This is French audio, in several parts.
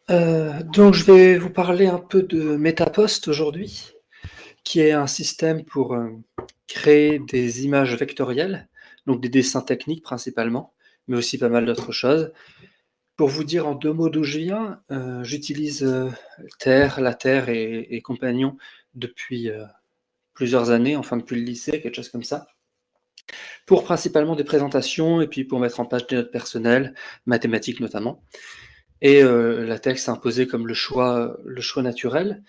Donc je vais vous parler un peu de MetaPost aujourd'hui, qui est un système pour, créer des images vectorielles, donc des dessins techniques principalement, mais aussi pas mal d'autres choses. Pour vous dire en 2 mots d'où je viens, j'utilise, la Terre et compagnons depuis, plusieurs années, enfin depuis le lycée, quelque chose comme ça, pour principalement des présentations et puis pour mettre en page des notes personnelles, mathématiques notamment. Et la Terre s'est imposée comme le choix naturel.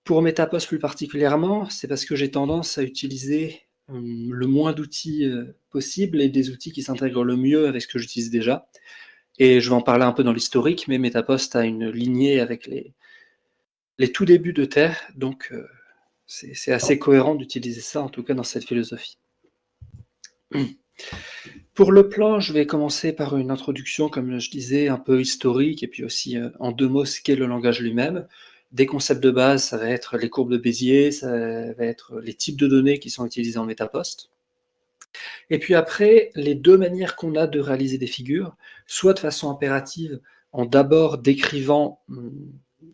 Pour MetaPost plus particulièrement, c'est parce que j'ai tendance à utiliser, le moins d'outils, possible et des outils qui s'intègrent le mieux avec ce que j'utilise déjà. Et je vais en parler un peu dans l'historique, mais MetaPost a une lignée avec les tout débuts de Terre, donc c'est assez cohérent d'utiliser ça, en tout cas dans cette philosophie. Pour le plan, je vais commencer par une introduction, comme je disais, un peu historique, et puis aussi en 2 mots, ce qu'est le langage lui-même. Des concepts de base, ça va être les courbes de Bézier, ça va être les types de données qui sont utilisés en MetaPost. Et puis après, les 2 manières qu'on a de réaliser des figures, soit de façon impérative, en d'abord décrivant,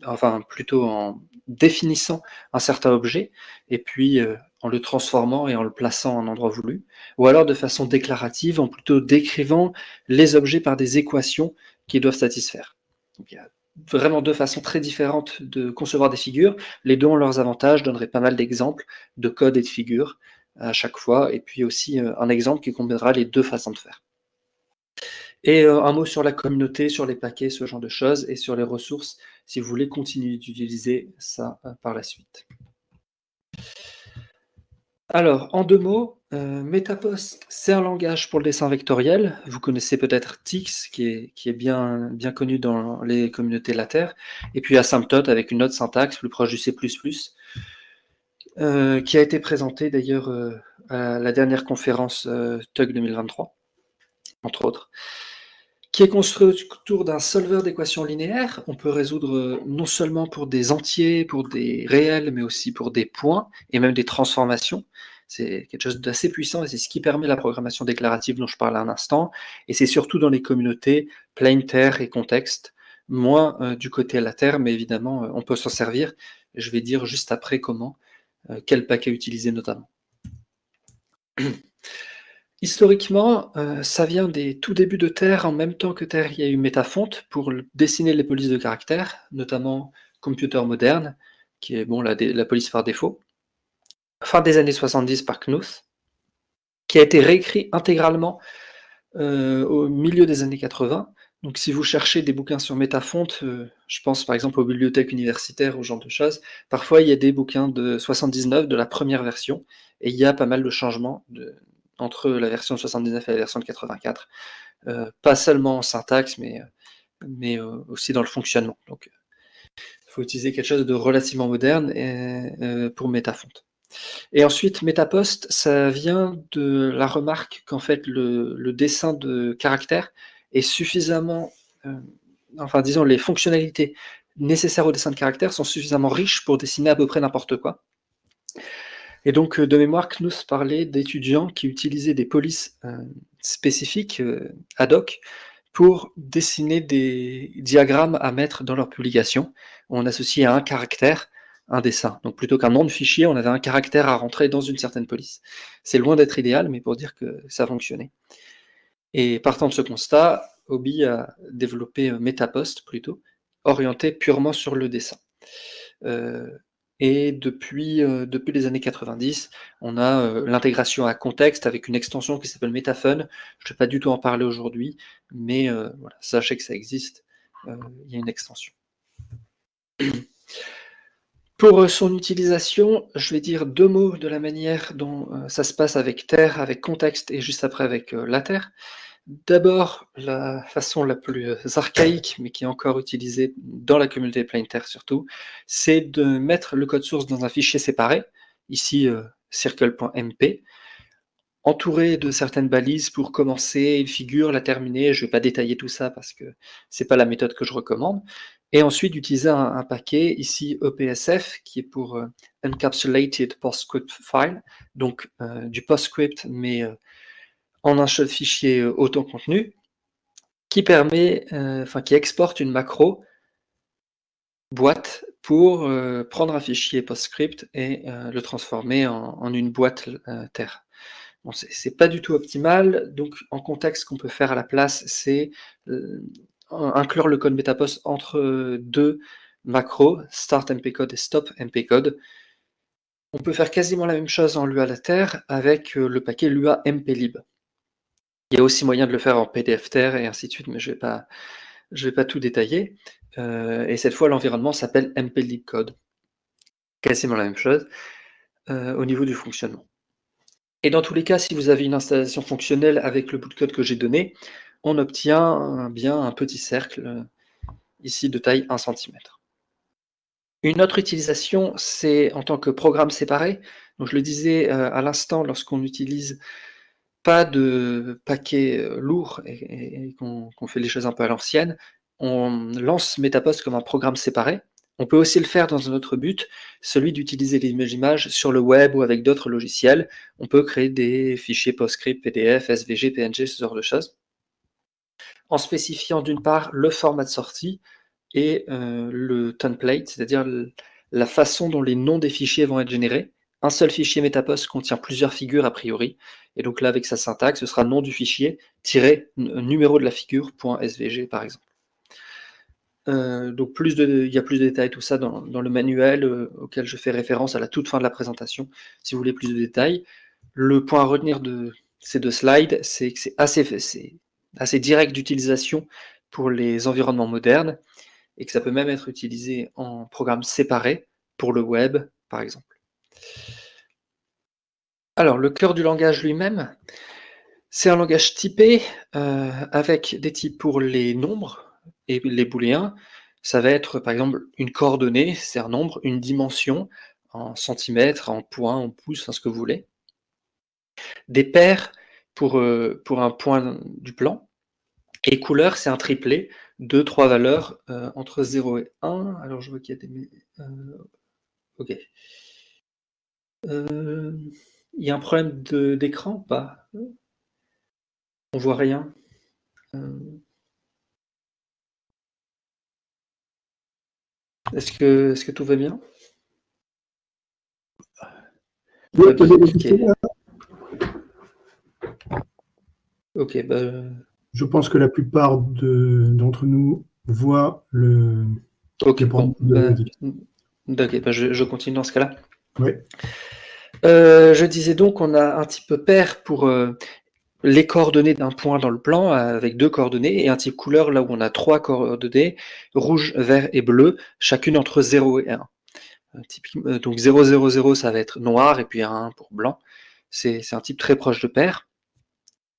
enfin plutôt en définissant un certain objet, et puis en le transformant et en le plaçant à un endroit voulu, ou alors de façon déclarative, en plutôt décrivant les objets par des équations qu'ils doivent satisfaire. Donc il y a vraiment 2 façons très différentes de concevoir des figures. Les 2 ont leurs avantages, je donnerai pas mal d'exemples de codes et de figures à chaque fois, et puis aussi un exemple qui combinera les 2 façons de faire. Et un mot sur la communauté, sur les paquets, ce genre de choses, et sur les ressources, si vous voulez continuer d'utiliser ça par la suite. Alors, en 2 mots, MetaPost, c'est un langage pour le dessin vectoriel. Vous connaissez peut-être Tix, qui est bien connu dans les communautés Later, et puis Asymptote avec une autre syntaxe plus proche du C++, qui a été présenté d'ailleurs à la dernière conférence TUG 2023, entre autres, qui est construit autour d'un solveur d'équations linéaires. On peut résoudre non seulement pour des entiers, pour des réels, mais aussi pour des points et même des transformations. C'est quelque chose d'assez puissant et c'est ce qui permet la programmation déclarative dont je parlais un instant. Et c'est surtout dans les communautés plain Terre et contexte, moins du côté Later, mais évidemment on peut s'en servir. Je vais dire juste après comment, quel paquet utiliser notamment. Historiquement, ça vient des tout débuts de Terre. En même temps que Terre, il y a eu Metafont pour dessiner les polices de caractères, notamment Computer Moderne, qui est bon, la police par défaut. Fin des années 70 par Knuth, qui a été réécrit intégralement au milieu des années 80. Donc si vous cherchez des bouquins sur Metafont, je pense par exemple aux bibliothèques universitaires, ou ce genre de choses, parfois il y a des bouquins de 79, de la première version, et il y a pas mal de changements entre la version de 79 et la version de 84. Pas seulement en syntaxe, mais aussi dans le fonctionnement. Donc il faut utiliser quelque chose de relativement moderne pour Metafont. Et ensuite, MetaPost, ça vient de la remarque qu'en fait le dessin de caractères est suffisamment, enfin disons les fonctionnalités nécessaires au dessin de caractères sont suffisamment riches pour dessiner à peu près n'importe quoi. Et donc de mémoire, Knuth parlait d'étudiants qui utilisaient des polices spécifiques ad hoc pour dessiner des diagrammes à mettre dans leur publication. On associait à un caractère un dessin. Donc plutôt qu'un nom de fichier, on avait un caractère à rentrer dans une certaine police. C'est loin d'être idéal, mais pour dire que ça fonctionnait. Et partant de ce constat, Hobby a développé MetaPost plutôt, orienté purement sur le dessin. Et depuis les années 90, on a l'intégration à contexte avec une extension qui s'appelle MetaFun. Je ne vais pas du tout en parler aujourd'hui, mais voilà, sachez que ça existe, il y a une extension. Pour son utilisation, je vais dire 2 mots de la manière dont ça se passe avec Terre, avec contexte et juste après avec Later. D'abord, la façon la plus archaïque, mais qui est encore utilisée dans la communauté plain-terre surtout, c'est de mettre le code source dans un fichier séparé, ici circle.mp, entouré de certaines balises pour commencer une figure, la terminer. Je ne vais pas détailler tout ça parce que c'est pas la méthode que je recommande. Et ensuite d'utiliser un paquet, ici EPSF, qui est pour Encapsulated PostScript File, donc du PostScript, mais en un seul fichier auto-contenu, qui permet, qui exporte une macro boîte pour prendre un fichier PostScript et le transformer en une boîte terre. Bon, c'est pas du tout optimal, donc en contexte, ce qu'on peut faire à la place, c'est inclure le code MetaPost entre deux macros, start mpcode et stop mpcode. On peut faire quasiment la même chose en Lua later avec le paquet Lua mplib. Il y a aussi moyen de le faire en pdfter et ainsi de suite, mais je vais pas tout détailler. Et cette fois, l'environnement s'appelle mplibcode. Quasiment la même chose au niveau du fonctionnement. Et dans tous les cas, si vous avez une installation fonctionnelle avec le bout de code que j'ai donné, on obtient bien un petit cercle, ici de taille 1 cm. Une autre utilisation, c'est en tant que programme séparé. Donc je le disais à l'instant, lorsqu'on n'utilise pas de paquet lourd et qu'on fait les choses un peu à l'ancienne, on lance MetaPost comme un programme séparé. On peut aussi le faire dans un autre but, celui d'utiliser les images sur le web ou avec d'autres logiciels. On peut créer des fichiers PostScript, PDF, SVG, PNG, ce genre de choses, en spécifiant d'une part le format de sortie et le template, c'est-à-dire la façon dont les noms des fichiers vont être générés. Un seul fichier MetaPost contient plusieurs figures a priori, et donc là avec sa syntaxe, ce sera nom du fichier, numéro de la figure, .svg par exemple. Donc il y a plus de détails, tout ça dans le manuel auquel je fais référence à la toute fin de la présentation, si vous voulez plus de détails. Le point à retenir de ces deux slides, c'est que c'est assez direct d'utilisation pour les environnements modernes, et que ça peut même être utilisé en programme séparé pour le web, par exemple. Alors, le cœur du langage lui-même, c'est un langage typé avec des types pour les nombres et les booléens. Ça va être, par exemple, une coordonnée, c'est un nombre, une dimension, en centimètres, en points, en pouces, ce que vous voulez. Des paires pour un point du plan. Et couleur, c'est un triplet, 2-3 valeurs entre 0 et 1. Alors, je vois qu'il y a des... ok. Il y a un problème d'écran ou pas? On voit rien. Est-ce que tout va bien? Oui, poser des questions. Ok, bah... Je pense que la plupart d'entre nous voient le... Ok, bon, ok, bah je continue dans ce cas-là. Oui. Je disais donc qu'on a un type pair pour les coordonnées d'un point dans le plan avec 2 coordonnées et un type couleur là où on a 3 coordonnées, rouge, vert et bleu, chacune entre 0 et 1. Donc 0, 0, 0, ça va être noir et puis 1 pour blanc. C'est un type très proche de pair.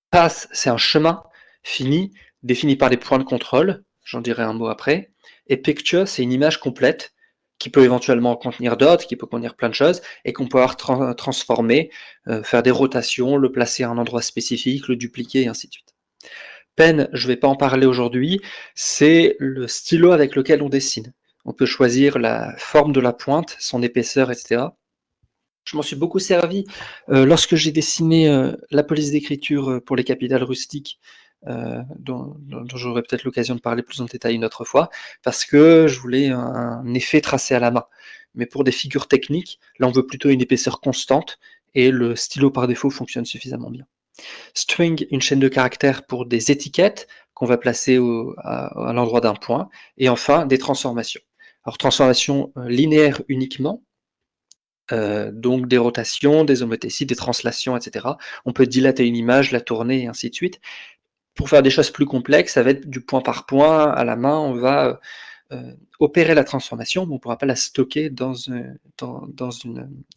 Path, c'est un chemin fini, défini par des points de contrôle, j'en dirai un mot après. Et picture, c'est une image complète qui peut éventuellement contenir d'autres, qui peut contenir plein de choses, et qu'on peut avoir transformer, faire des rotations, le placer à un endroit spécifique, le dupliquer, et ainsi de suite. Pen, je ne vais pas en parler aujourd'hui, c'est le stylo avec lequel on dessine. On peut choisir la forme de la pointe, son épaisseur, etc. Je m'en suis beaucoup servi lorsque j'ai dessiné la police d'écriture pour les capitales rustiques, dont j'aurai peut-être l'occasion de parler plus en détail une autre fois, parce que je voulais un effet tracé à la main. Mais pour des figures techniques, là on veut plutôt une épaisseur constante, et le stylo par défaut fonctionne suffisamment bien. String, une chaîne de caractères pour des étiquettes qu'on va placer à l'endroit d'un point, et enfin des transformations. Alors transformations linéaires uniquement, donc des rotations, des homothéties, des translations, etc. On peut dilater une image, la tourner, et ainsi de suite. Pour faire des choses plus complexes, ça va être du point par point, à la main, on va opérer la transformation, mais on ne pourra pas la stocker dans une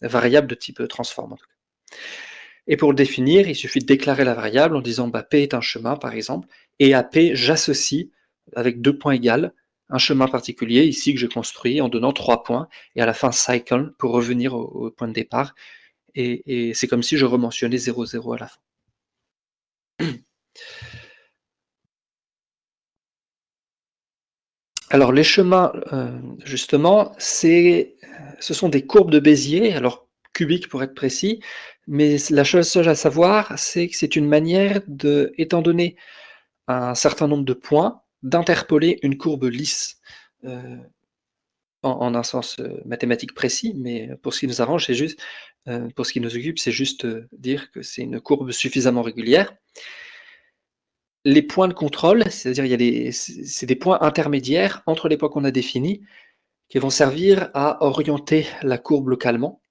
variable de type transform. En tout cas. Et pour le définir, il suffit de déclarer la variable en disant bah, P est un chemin, par exemple, et à P, j'associe, avec 2 points égales, un chemin particulier, ici que j'ai construit, en donnant 3 points, et à la fin cycle, pour revenir au point de départ, et c'est comme si je rementionnais 0, 0 à la fin. Alors les chemins, justement, ce sont des courbes de Bézier, alors cubiques pour être précis, mais la chose à savoir, c'est que c'est une manière de, étant donné un certain nombre de points, d'interpoler une courbe lisse. en un sens mathématique précis, mais pour ce qui nous arrange, c'est juste, pour ce qui nous occupe, c'est juste dire que c'est une courbe suffisamment régulière. Les points de contrôle, c'est-à-dire c'est des points intermédiaires entre les points qu'on a définis, qui vont servir à orienter la courbe localement.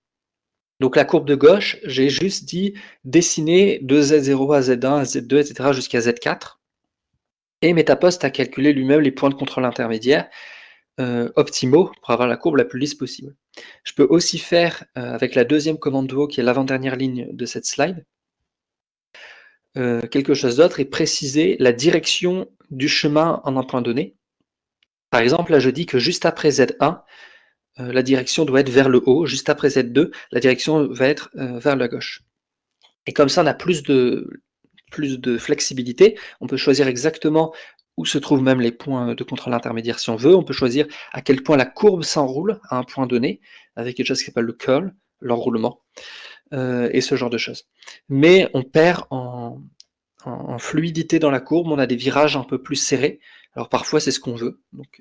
Donc la courbe de gauche, j'ai juste dit dessiner de Z0 à Z1, à Z2, etc. jusqu'à Z4. Et MetaPost a calculé lui-même les points de contrôle intermédiaires optimaux pour avoir la courbe la plus lisse possible. Je peux aussi faire, avec la deuxième commande de haut, qui est l'avant-dernière ligne de cette slide, quelque chose d'autre et préciser la direction du chemin en un point donné. Par exemple, là je dis que juste après Z1, la direction doit être vers le haut, juste après Z2, la direction va être vers la gauche. Et comme ça, on a plus de flexibilité, on peut choisir exactement où se trouvent même les points de contrôle intermédiaire si on veut, on peut choisir à quel point la courbe s'enroule à un point donné, avec quelque chose qui s'appelle le curl, l'enroulement, et ce genre de choses. Mais on perd en fluidité dans la courbe, on a des virages un peu plus serrés, alors parfois c'est ce qu'on veut, donc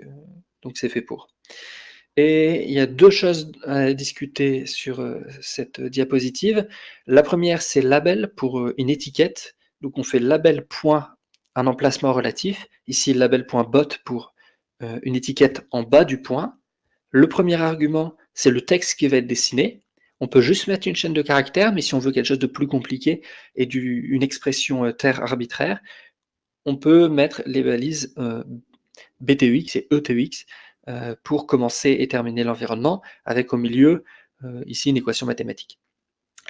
c'est fait pour. Et il y a deux choses à discuter sur cette diapositive. La première, c'est label pour une étiquette. Donc on fait label point un emplacement relatif. Ici, label point bot pour une étiquette en bas du point. Le premier argument, c'est le texte qui va être dessiné. On peut juste mettre une chaîne de caractères, mais si on veut quelque chose de plus compliqué et une expression terre arbitraire, on peut mettre les balises BTEX et ETEX pour commencer et terminer l'environnement, avec au milieu, ici, une équation mathématique.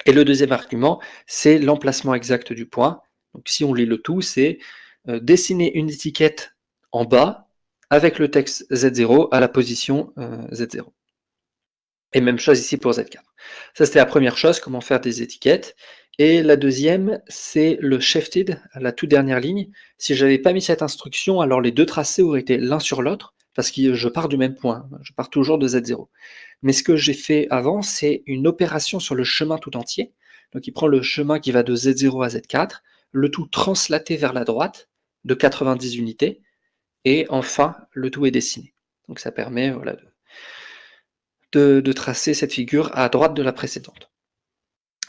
Et le deuxième argument, c'est l'emplacement exact du point. Donc si on lit le tout, c'est dessiner une étiquette en bas avec le texte Z0 à la position Z0. Et même chose ici pour Z4. Ça, c'était la première chose, comment faire des étiquettes. Et la deuxième, c'est le shifted, à la toute dernière ligne. Si je n'avais pas mis cette instruction, alors les deux tracés auraient été l'un sur l'autre, parce que je pars du même point, je pars toujours de Z0. Mais ce que j'ai fait avant, c'est une opération sur le chemin tout entier. Donc il prend le chemin qui va de Z0 à Z4, le tout translaté vers la droite de 90 unités, et enfin, le tout est dessiné. Donc ça permet voilà, de tracer cette figure à droite de la précédente.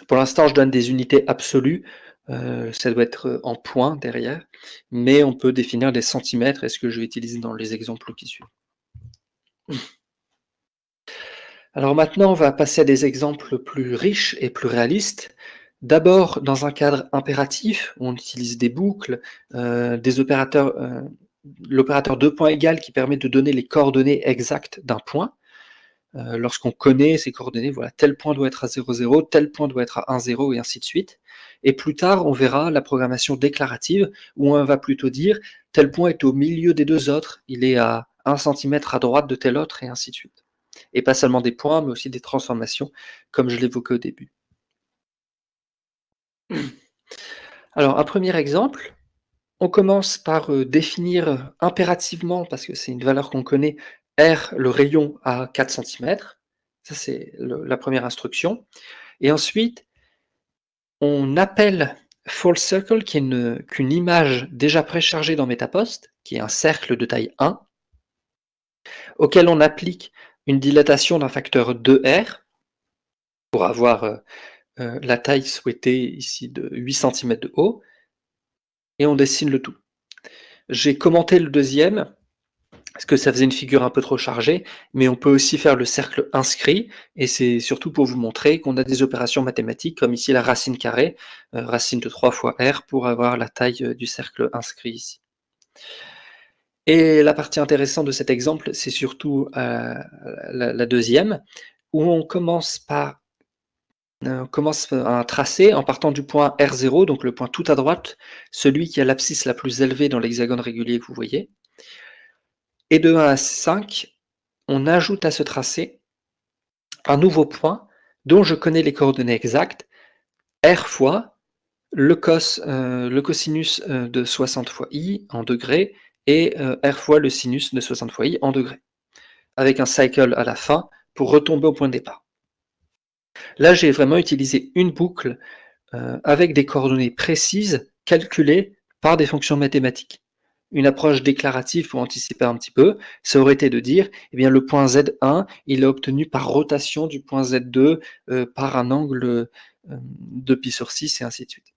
Pour l'instant, je donne des unités absolues, ça doit être en points derrière, mais on peut définir des centimètres, et ce que je vais utiliser dans les exemples qui suivent. Alors maintenant, on va passer à des exemples plus riches et plus réalistes. D'abord, dans un cadre impératif, où on utilise des boucles, des opérateurs, l'opérateur 2 points égal qui permet de donner les coordonnées exactes d'un point. Lorsqu'on connaît ces coordonnées, voilà, tel point doit être à 0, 0, tel point doit être à 1, 0, et ainsi de suite. Et plus tard, on verra la programmation déclarative, où on va plutôt dire tel point est au milieu des deux autres, il est à 1 cm à droite de tel autre, et ainsi de suite. Et pas seulement des points, mais aussi des transformations, comme je l'évoquais au début. Alors, un premier exemple, on commence par définir impérativement, parce que c'est une valeur qu'on connaît, R, le rayon à 4 cm. Ça, c'est la première instruction. Et ensuite, on appelle false circle, qui est qu'une image déjà préchargée dans MetaPost, qui est un cercle de taille 1, auquel on applique une dilatation d'un facteur 2R, pour avoir la taille souhaitée ici de 8 cm de haut, et on dessine le tout. J'ai commenté le deuxième, parce que ça faisait une figure un peu trop chargée, mais on peut aussi faire le cercle inscrit, et c'est surtout pour vous montrer qu'on a des opérations mathématiques, comme ici la racine carrée, racine de 3 fois R, pour avoir la taille du cercle inscrit ici. Et la partie intéressante de cet exemple, c'est surtout la deuxième, où on commence un tracé en partant du point R0, donc le point tout à droite, celui qui a l'abscisse la plus élevée dans l'hexagone régulier que vous voyez. Et de 1 à 5, on ajoute à ce tracé un nouveau point dont je connais les coordonnées exactes, R fois le cosinus de 60 fois i en degrés et R fois le sinus de 60 fois i en degrés, avec un cycle à la fin pour retomber au point de départ. Là, j'ai vraiment utilisé une boucle avec des coordonnées précises calculées par des fonctions mathématiques. une approche déclarative pour anticiper un petit peu, ça aurait été de dire, eh bien, le point Z1, il est obtenu par rotation du point Z2 par un angle de pi sur 6 et ainsi de suite.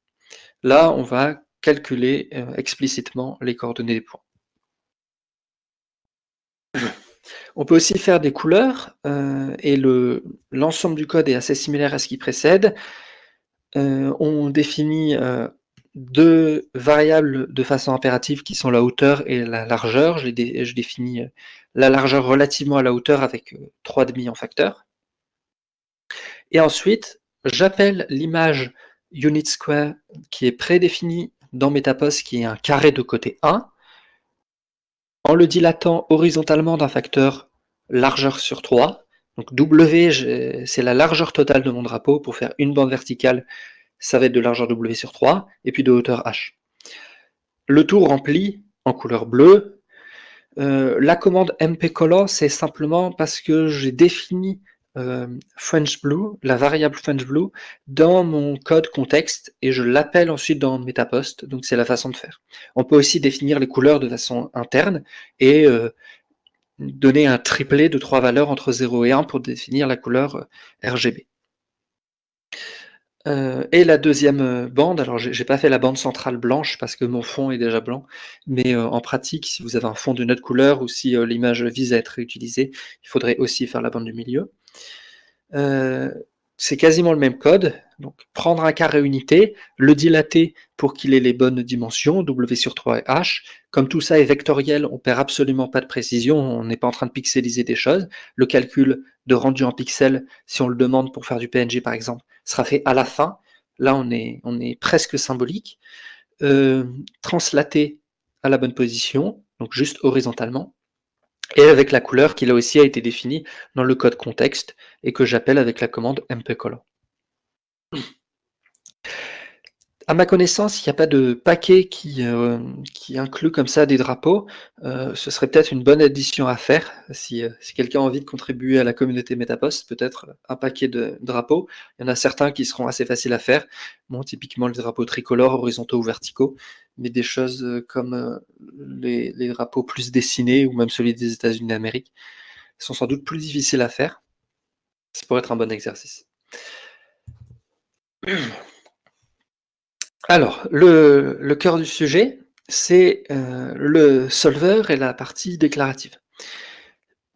Là, on va calculer explicitement les coordonnées des points. On peut aussi faire des couleurs, et l'ensemble du code est assez similaire à ce qui précède. On définit deux variables de façon impérative qui sont la hauteur et la largeur. Je définis la largeur relativement à la hauteur avec 3,5 en facteur. Et ensuite, j'appelle l'image unit square qui est prédéfinie dans MetaPost, qui est un carré de côté 1, en le dilatant horizontalement d'un facteur largeur sur 3. Donc W, c'est la largeur totale de mon drapeau. Pour faire une bande verticale, ça va être de largeur W sur 3, et puis de hauteur H. Le tout rempli en couleur bleue. La commande mpcolor, c'est simplement parce que j'ai défini French Blue, la variable French Blue, dans mon code contexte, et je l'appelle ensuite dans MetaPost, donc c'est la façon de faire. On peut aussi définir les couleurs de façon interne, et donner un triplet de 3 valeurs entre 0 et 1 pour définir la couleur RGB. Et la deuxième bande, alors j'ai pas fait la bande centrale blanche parce que mon fond est déjà blanc, mais en pratique, si vous avez un fond d'une autre couleur ou si l'image vise à être réutilisée, il faudrait aussi faire la bande du milieu. C'est quasiment le même code, donc prendre un carré unité, le dilater pour qu'il ait les bonnes dimensions, W sur 3 et H. Comme tout ça est vectoriel, on perd absolument pas de précision, on n'est pas en train de pixeliser des choses. Le calcul de rendu en pixels, si on le demande pour faire du PNG par exemple, sera fait à la fin. Là, on est presque symbolique. Translater à la bonne position, donc juste horizontalement, et avec la couleur qui là aussi a été définie dans le code contexte et que j'appelle avec la commande mpcolor. À ma connaissance, il n'y a pas de paquet qui inclut comme ça des drapeaux. Ce serait peut-être une bonne addition à faire si quelqu'un a envie de contribuer à la communauté MetaPost, peut-être un paquet de drapeaux. Il y en a certains qui seront assez faciles à faire. Bon, typiquement les drapeaux tricolores, horizontaux ou verticaux, mais des choses comme les drapeaux plus dessinés ou même celui des États-Unis d'Amérique sont sans doute plus difficiles à faire. Ça pourrait être un bon exercice. Alors, le cœur du sujet, c'est le solver et la partie déclarative.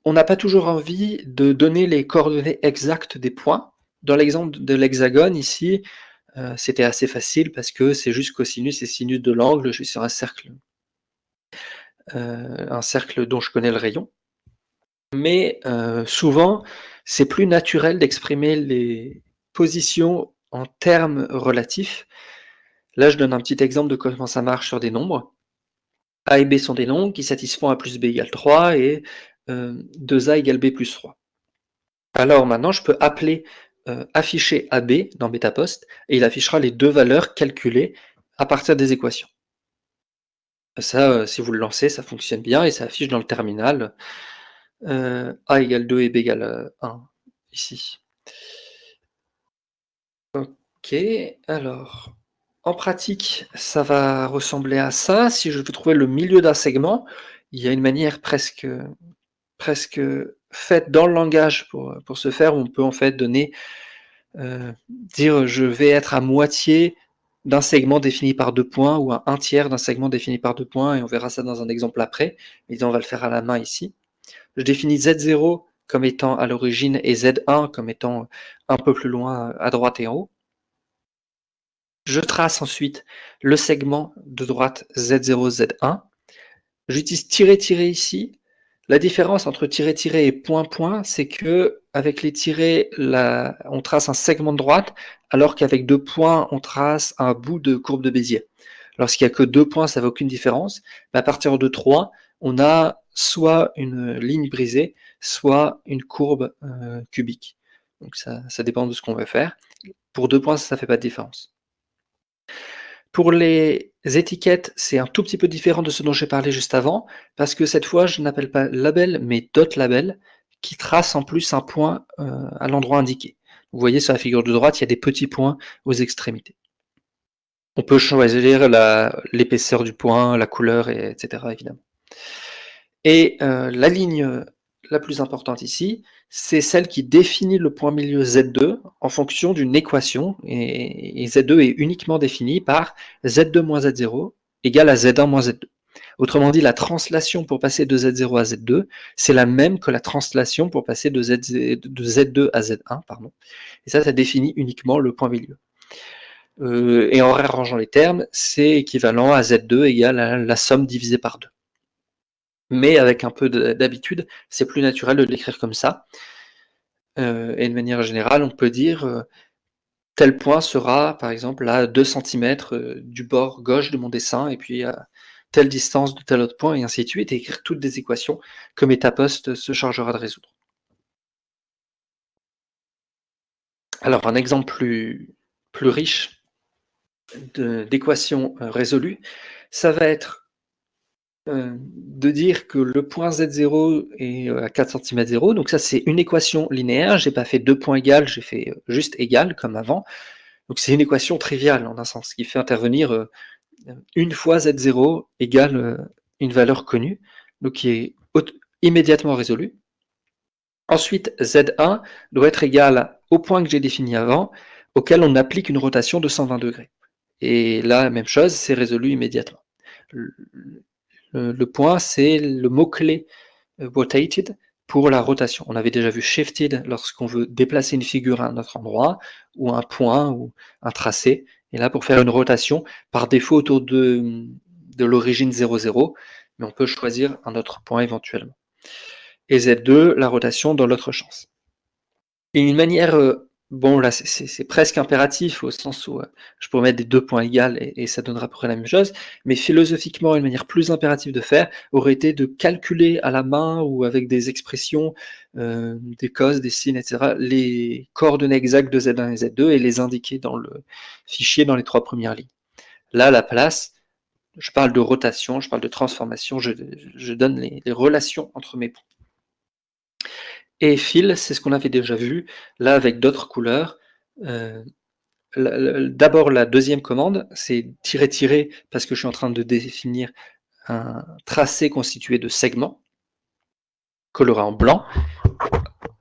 On n'a pas toujours envie de donner les coordonnées exactes des points. Dans l'exemple de l'hexagone, ici, c'était assez facile parce que c'est juste cosinus et sinus de l'angle, je suis sur un cercle dont je connais le rayon. Mais souvent, c'est plus naturel d'exprimer les positions en termes relatifs. Là, je donne un petit exemple de comment ça marche sur des nombres. A et B sont des nombres qui satisfont A plus B égale 3 et 2A égale B plus 3. Alors maintenant, je peux appeler afficher AB dans MetaPost et il affichera les deux valeurs calculées à partir des équations. Ça, si vous le lancez, ça fonctionne bien et ça affiche dans le terminal A égale 2 et B égale 1, ici. Ok, alors, en pratique, ça va ressembler à ça. Si je veux trouver le milieu d'un segment, il y a une manière presque faite dans le langage pour ce faire, où on peut en fait donner, dire je vais être à moitié d'un segment défini par 2 points ou à un tiers d'un segment défini par 2 points, et on verra ça dans un exemple après, mais on va le faire à la main ici. Je définis Z0 comme étant à l'origine et Z1 comme étant un peu plus loin à droite et en haut. Je trace ensuite le segment de droite Z0, Z1. J'utilise tiret ici. La différence entre tiret et point, c'est que avec les tirets, on trace un segment de droite, alors qu'avec 2 points, on trace un bout de courbe de Bézier. Lorsqu'il n'y a que 2 points, ça ne fait aucune différence. Mais à partir de 3, on a soit une ligne brisée, soit une courbe cubique. Donc ça dépend de ce qu'on veut faire. Pour 2 points, ça ne fait pas de différence. Pour les étiquettes, c'est un tout petit peu différent de ce dont j'ai parlé juste avant, parce que cette fois, je n'appelle pas label, mais dot label, qui trace en plus un point à l'endroit indiqué. Vous voyez sur la figure de droite, il y a des petits points aux extrémités. On peut choisir l'épaisseur du point, la couleur, etc. évidemment. Et la ligne la plus importante ici, c'est celle qui définit le point milieu Z2 en fonction d'une équation, et Z2 est uniquement défini par Z2 moins Z0 égale à Z1 moins Z2. Autrement dit, la translation pour passer de Z0 à Z2, c'est la même que la translation pour passer de Z2 à Z1, pardon. Et ça définit uniquement le point milieu. Et en réarrangeant les termes, c'est équivalent à Z2 égale à la somme divisée par 2. Mais avec un peu d'habitude, c'est plus naturel de l'écrire comme ça. Et de manière générale, on peut dire tel point sera, par exemple, à 2 cm du bord gauche de mon dessin, et puis à telle distance de tel autre point, et ainsi de suite, et écrire toutes des équations que MetaPost se chargera de résoudre. Alors, un exemple plus riche d'équations résolues, ça va être de dire que le point Z0 est à 4 cm 0, donc ça c'est une équation linéaire, j'ai pas fait 2 points égales, j'ai fait juste égal comme avant, donc c'est une équation triviale en un sens, qui fait intervenir une fois Z0 égale une valeur connue, donc qui est immédiatement résolue. Ensuite, Z1 doit être égal au point que j'ai défini avant, auquel on applique une rotation de 120 degrés. Et là, même chose, c'est résolu immédiatement. Le point, c'est le mot-clé rotated pour la rotation. On avait déjà vu shifted lorsqu'on veut déplacer une figure à un autre endroit, ou un point, ou un tracé. Et là, pour faire une rotation, par défaut autour de l'origine 0,0, mais on peut choisir un autre point éventuellement. Et Z2, la rotation dans l'autre sens. Et une manière, bon là c'est presque impératif au sens où je pourrais mettre des 2 points égales et ça donnera à peu près la même chose, mais philosophiquement une manière plus impérative de faire aurait été de calculer à la main ou avec des expressions, des cos, des sines, etc., les coordonnées exactes de Z1 et Z2 et les indiquer dans le fichier dans les 3 premières lignes. Là, à la place, je parle de rotation, je parle de transformation, je donne les relations entre mes points. Et fill, c'est ce qu'on avait déjà vu, là avec d'autres couleurs. D'abord, la deuxième commande, c'est tirer parce que je suis en train de définir un tracé constitué de segments, coloré en blanc.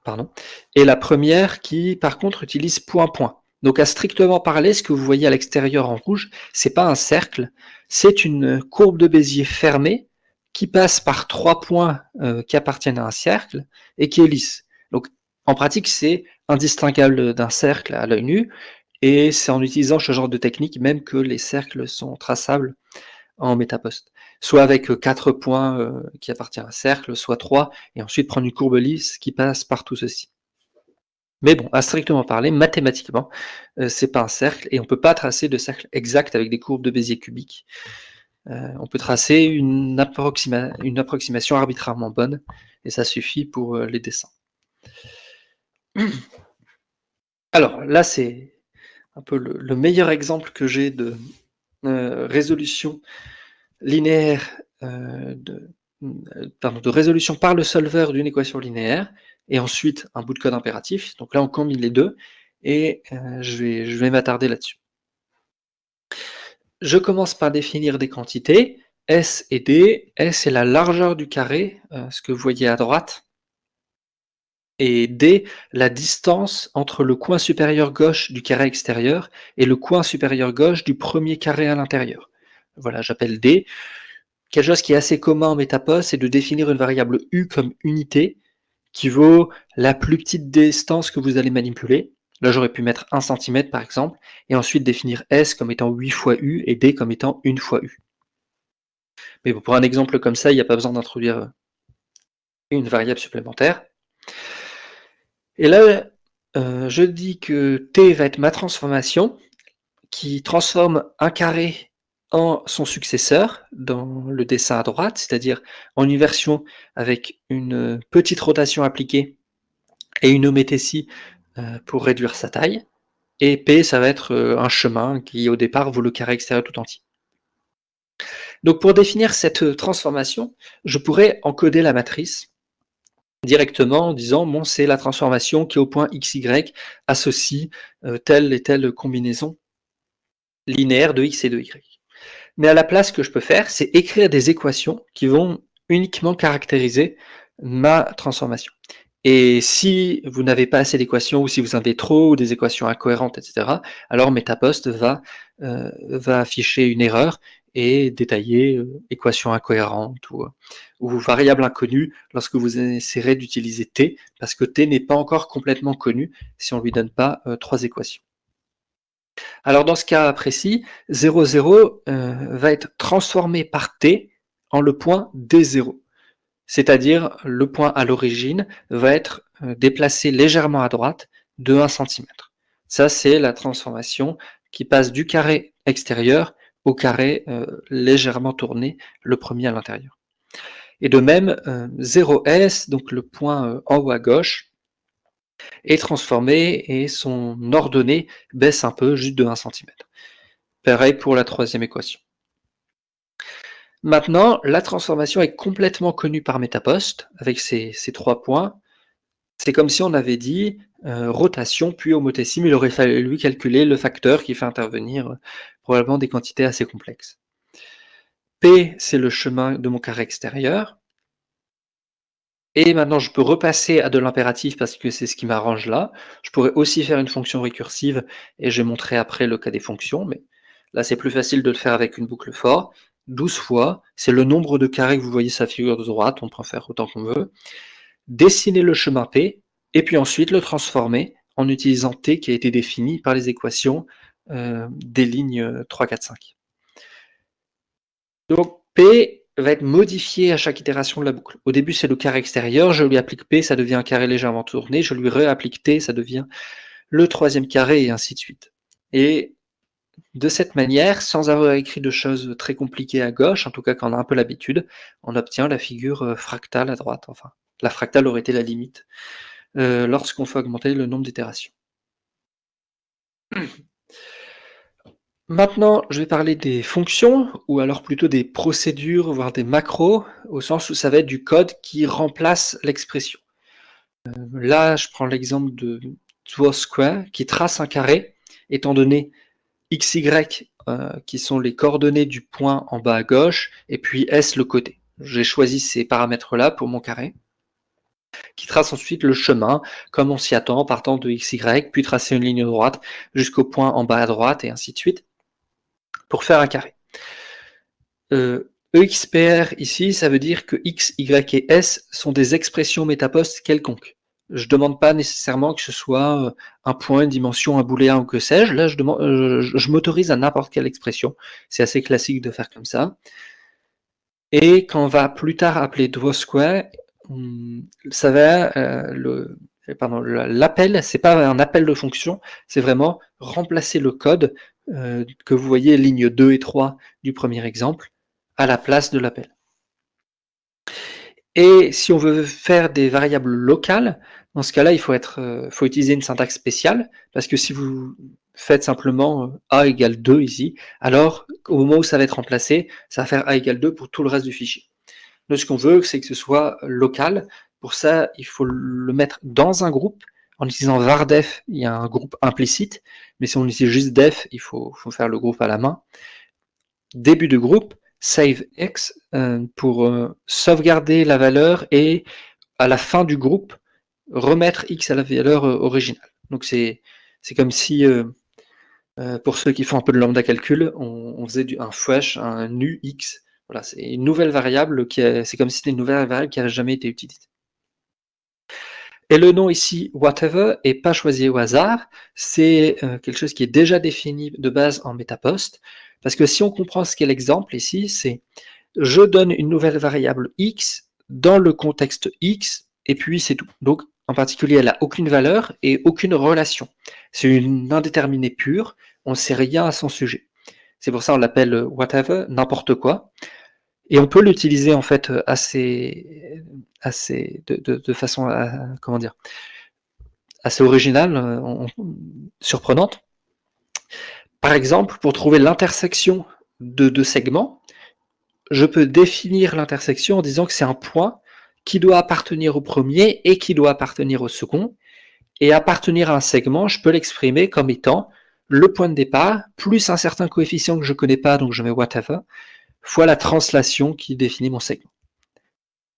Pardon. Et la première qui, par contre, utilise point-point. Donc, à strictement parler, ce que vous voyez à l'extérieur en rouge, c'est pas un cercle, c'est une courbe de Bézier fermée qui passe par 3 points qui appartiennent à un cercle et qui est lisse. Donc, en pratique, c'est indistinguable d'un cercle à l'œil nu, et c'est en utilisant ce genre de technique même que les cercles sont traçables en MetaPost. Soit avec 4 points qui appartiennent à un cercle, soit 3, et ensuite prendre une courbe lisse qui passe par tout ceci. Mais bon, à strictement parler, mathématiquement, c'est pas un cercle, et on peut pas tracer de cercle exact avec des courbes de Bézier cubiques. On peut tracer une approximation arbitrairement bonne, et ça suffit pour les dessins. Alors là, c'est un peu le meilleur exemple que j'ai de résolution linéaire, de résolution par le solver d'une équation linéaire, et ensuite un bout de code impératif. Donc là, on combine les deux, et je vais m'attarder là-dessus. Je commence par définir des quantités, S et D. S est la largeur du carré, ce que vous voyez à droite, et D, la distance entre le coin supérieur gauche du carré extérieur et le coin supérieur gauche du premier carré à l'intérieur. Voilà, j'appelle D. Quelque chose qui est assez commun en MetaPost, c'est de définir une variable U comme unité, qui vaut la plus petite distance que vous allez manipuler. Là, j'aurais pu mettre 1 cm par exemple, et ensuite définir S comme étant 8 fois U et D comme étant 1 fois U. Mais bon, pour un exemple comme ça, il n'y a pas besoin d'introduire une variable supplémentaire. Et là, je dis que T va être ma transformation, qui transforme un carré en son successeur dans le dessin à droite, c'est-à-dire en une version avec une petite rotation appliquée et une homététie pour réduire sa taille. Et P, ça va être un chemin qui, au départ, vaut le carré extérieur tout entier. Donc pour définir cette transformation, je pourrais encoder la matrice directement en disant, bon, c'est la transformation qui, au point XY, associe telle et telle combinaison linéaire de x et de y. Mais à la place, ce que je peux faire, c'est écrire des équations qui vont uniquement caractériser ma transformation. Et si vous n'avez pas assez d'équations, ou si vous en avez trop, ou des équations incohérentes, etc., alors MetaPost va afficher une erreur et détailler équations incohérentes ou variables inconnues lorsque vous essaierez d'utiliser t, parce que t n'est pas encore complètement connu si on ne lui donne pas 3 équations. Alors dans ce cas précis, 0, 0 va être transformé par t en le point D0. C'est-à-dire le point à l'origine va être déplacé légèrement à droite de 1 cm. Ça, c'est la transformation qui passe du carré extérieur au carré légèrement tourné, le premier à l'intérieur. Et de même, 0S, donc le point en haut à gauche, est transformé et son ordonnée baisse un peu, juste de 1 cm. Pareil pour la troisième équation. Maintenant, la transformation est complètement connue par MetaPost, avec ces 3 points. C'est comme si on avait dit rotation puis homothétime, il aurait fallu lui calculer le facteur qui fait intervenir probablement des quantités assez complexes. P, c'est le chemin de mon carré extérieur. Et maintenant, je peux repasser à de l'impératif parce que c'est ce qui m'arrange là. Je pourrais aussi faire une fonction récursive et je vais montrer après le cas des fonctions, mais là, c'est plus facile de le faire avec une boucle for. 12 fois, c'est le nombre de carrés que vous voyez sa figure de droite, on peut en faire autant qu'on veut. Dessiner le chemin P, et puis ensuite le transformer en utilisant T qui a été défini par les équations des lignes 3, 4, 5. Donc P va être modifié à chaque itération de la boucle. Au début, c'est le carré extérieur, je lui applique P, ça devient un carré légèrement tourné, je lui réapplique T, ça devient le troisième carré, et ainsi de suite. Et de cette manière, sans avoir écrit de choses très compliquées à gauche, en tout cas quand on a un peu l'habitude, on obtient la figure fractale à droite. Enfin, la fractale aurait été la limite lorsqu'on fait augmenter le nombre d'itérations. Maintenant, je vais parler des fonctions, ou alors plutôt des procédures, voire des macros, au sens où ça va être du code qui remplace l'expression. Là, je prends l'exemple de DrawSquare, qui trace un carré, étant donné x, y, qui sont les coordonnées du point en bas à gauche, et puis s le côté. J'ai choisi ces paramètres-là pour mon carré, qui trace ensuite le chemin, comme on s'y attend, partant de x, y, puis tracer une ligne droite jusqu'au point en bas à droite, et ainsi de suite, pour faire un carré. EXPR ici, ça veut dire que x, y et s sont des expressions MetaPost quelconques. Je ne demande pas nécessairement que ce soit un point, une dimension, un booléen ou que sais-je. Là, je m'autorise à n'importe quelle expression. C'est assez classique de faire comme ça. Et quand on va plus tard appeler DrawSquare, ça va l'appel, c'est pas un appel de fonction, c'est vraiment remplacer le code que vous voyez ligne 2 et 3 du premier exemple à la place de l'appel. Et si on veut faire des variables locales, dans ce cas-là, il faut utiliser une syntaxe spéciale, parce que si vous faites simplement a égale 2 ici, alors au moment où ça va être remplacé, ça va faire a égale 2 pour tout le reste du fichier. Donc ce qu'on veut, c'est que ce soit local. Pour ça, il faut le mettre dans un groupe. En utilisant var_def, il y a un groupe implicite, mais si on utilise juste def, il faut faire le groupe à la main. Début de groupe, save x, pour sauvegarder la valeur et à la fin du groupe, remettre x à la valeur originale. Donc c'est comme si, pour ceux qui font un peu de lambda calcul, on faisait un fresh, un nu x. Voilà, c'est une nouvelle variable, c'est comme si c'était une nouvelle variable qui n'avait jamais été utilisée. Et le nom ici, whatever, n'est pas choisi au hasard, c'est quelque chose qui est déjà défini de base en MetaPost, parce que si on comprend ce qu'est l'exemple ici, c'est je donne une nouvelle variable x dans le contexte x, et puis c'est tout. Donc, en particulier, elle n'a aucune valeur et aucune relation. C'est une indéterminée pure, on ne sait rien à son sujet. C'est pour ça qu'on l'appelle whatever, n'importe quoi. Et on peut l'utiliser en fait de façon assez originale, surprenante. Par exemple, pour trouver l'intersection de deux segments, je peux définir l'intersection en disant que c'est un point qui doit appartenir au premier et qui doit appartenir au second. Et appartenir à un segment, je peux l'exprimer comme étant le point de départ, plus un certain coefficient que je ne connais pas, donc je mets whatever, fois la translation qui définit mon segment.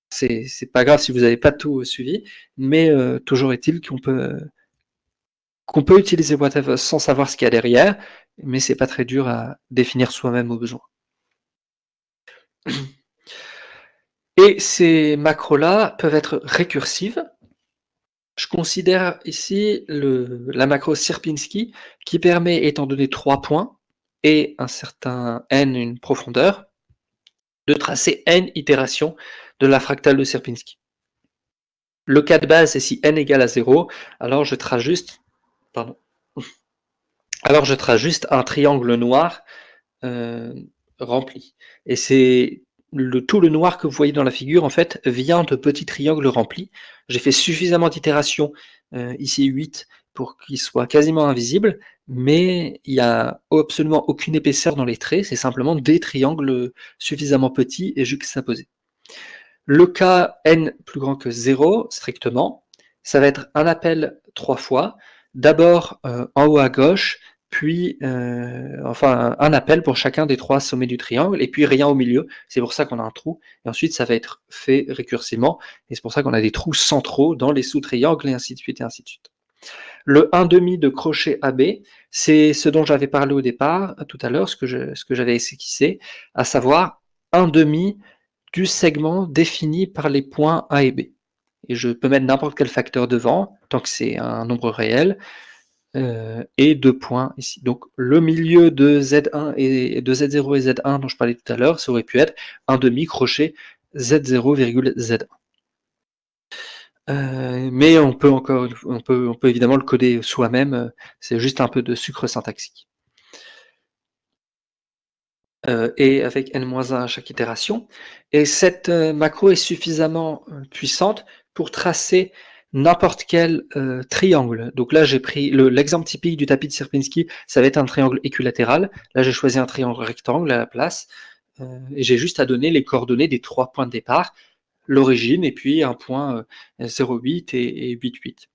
C'est pas grave si vous n'avez pas tout suivi, mais toujours est-il qu'on peut utiliser whatever sans savoir ce qu'il y a derrière, mais c'est pas très dur à définir soi-même au besoin. Et ces macros-là peuvent être récursives. Je considère ici la macro Sierpinski qui permet, étant donné 3 points et un certain n, une profondeur, de tracer n itérations de la fractale de Sierpinski. Le cas de base, c'est si n égale à 0, alors je trace juste un triangle noir rempli. Et c'est tout le noir que vous voyez dans la figure, en fait, vient de petits triangles remplis. J'ai fait suffisamment d'itérations, ici 8, pour qu'ils soient quasiment invisibles, mais il n'y a absolument aucune épaisseur dans les traits, c'est simplement des triangles suffisamment petits et juxtaposés. Le cas n plus grand que 0, strictement, ça va être un appel 3 fois, d'abord en haut à gauche, puis un appel pour chacun des 3 sommets du triangle, et puis rien au milieu, c'est pour ça qu'on a un trou, et ensuite ça va être fait récursivement, et c'est pour ça qu'on a des trous centraux dans les sous-triangles, et ainsi de suite, et ainsi de suite. Le 1,5 de crochet AB, c'est ce dont j'avais parlé au départ, tout à l'heure, ce que j'avais esquissé, à savoir 1,5 du segment défini par les points A et B. Et je peux mettre n'importe quel facteur devant, tant que c'est un nombre réel, et 2 points ici. Donc le milieu de Z1 et de Z0 et Z1 dont je parlais tout à l'heure, ça aurait pu être 1,5 crochet Z0,Z1. Mais on peut évidemment le coder soi-même, c'est juste un peu de sucre syntaxique. Et avec n-1 à chaque itération. Et cette macro est suffisamment puissante pour tracer n'importe quel triangle. Donc là, j'ai pris l'exemple typique du tapis de Sierpinski, ça va être un triangle équilatéral. Là, j'ai choisi un triangle rectangle à la place, et j'ai juste à donner les coordonnées des 3 points de départ, l'origine, et puis un point 0,8 et 8,8.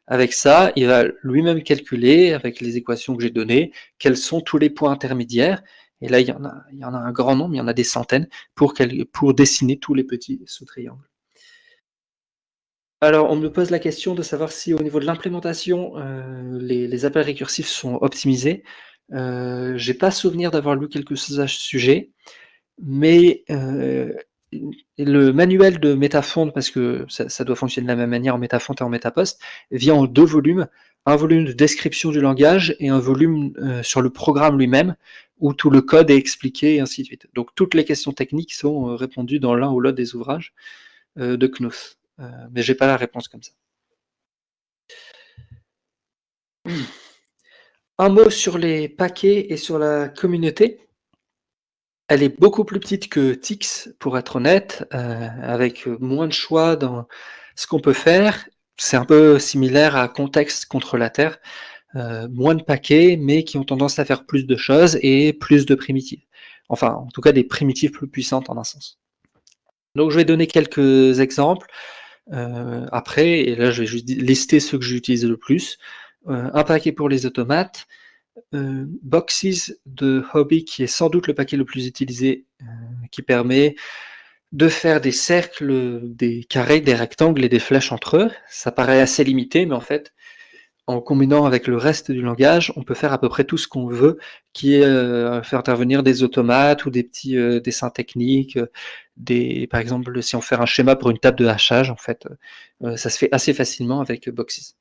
Avec ça, il va lui-même calculer, avec les équations que j'ai données, quels sont tous les points intermédiaires. Et là, il y en a un grand nombre, il y en a des centaines, pour dessiner tous les petits sous-triangles. Alors, on me pose la question de savoir si au niveau de l'implémentation, les appels récursifs sont optimisés. J'ai pas souvenir d'avoir lu quelque chose à ce sujet, mais le manuel de Metafont, parce que ça doit fonctionner de la même manière en Metafont et en Metapost, vient en 2 volumes, un volume de description du langage et un volume sur le programme lui-même, où tout le code est expliqué, et ainsi de suite. Donc toutes les questions techniques sont répondues dans l'un ou l'autre des ouvrages de Knuth. Mais j'ai pas la réponse comme ça. Un mot sur les paquets et sur la communauté. Elle est beaucoup plus petite que Tix, pour être honnête, avec moins de choix dans ce qu'on peut faire. C'est un peu similaire à Contexte contre la Terre. Moins de paquets, mais qui ont tendance à faire plus de choses et plus de primitives. Enfin, en tout cas, des primitives plus puissantes en un sens. Donc, je vais donner quelques exemples. Après, et là, je vais juste lister ceux que j'utilise le plus. Un paquet pour les automates. Boxes de Hobby, qui est sans doute le paquet le plus utilisé, qui permet de faire des cercles, des carrés, des rectangles et des flèches entre eux. Ça paraît assez limité, mais en fait, en combinant avec le reste du langage, on peut faire à peu près tout ce qu'on veut, qui est faire intervenir des automates ou des petits dessins techniques, par exemple, si on fait un schéma pour une table de hachage, en fait, ça se fait assez facilement avec Boxes.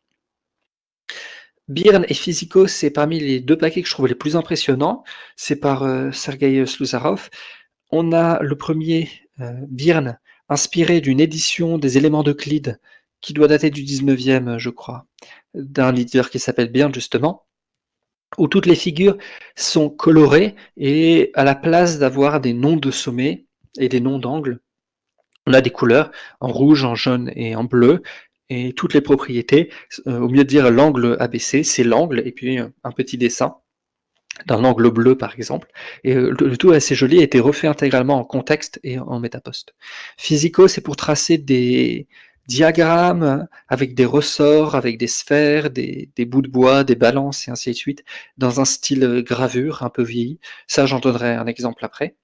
Bearn et Physico, c'est parmi les 2 paquets que je trouve les plus impressionnants. C'est par Sergei Sluzarov. On a le premier, Bearn, inspiré d'une édition des éléments d'Euclide, qui doit dater du 19e, je crois, d'un leader qui s'appelle Bearn, justement, où toutes les figures sont colorées, et à la place d'avoir des noms de sommets et des noms d'angles, on a des couleurs en rouge, en jaune et en bleu, et toutes les propriétés, au mieux de dire l'angle ABC, c'est l'angle, et puis un petit dessin d'un angle bleu par exemple, et le tout assez joli, a été refait intégralement en contexte et en Metapost. Physico, c'est pour tracer des diagrammes avec des ressorts, avec des sphères, des bouts de bois, des balances et ainsi de suite, dans un style gravure un peu vieilli. Ça, j'en donnerai un exemple après.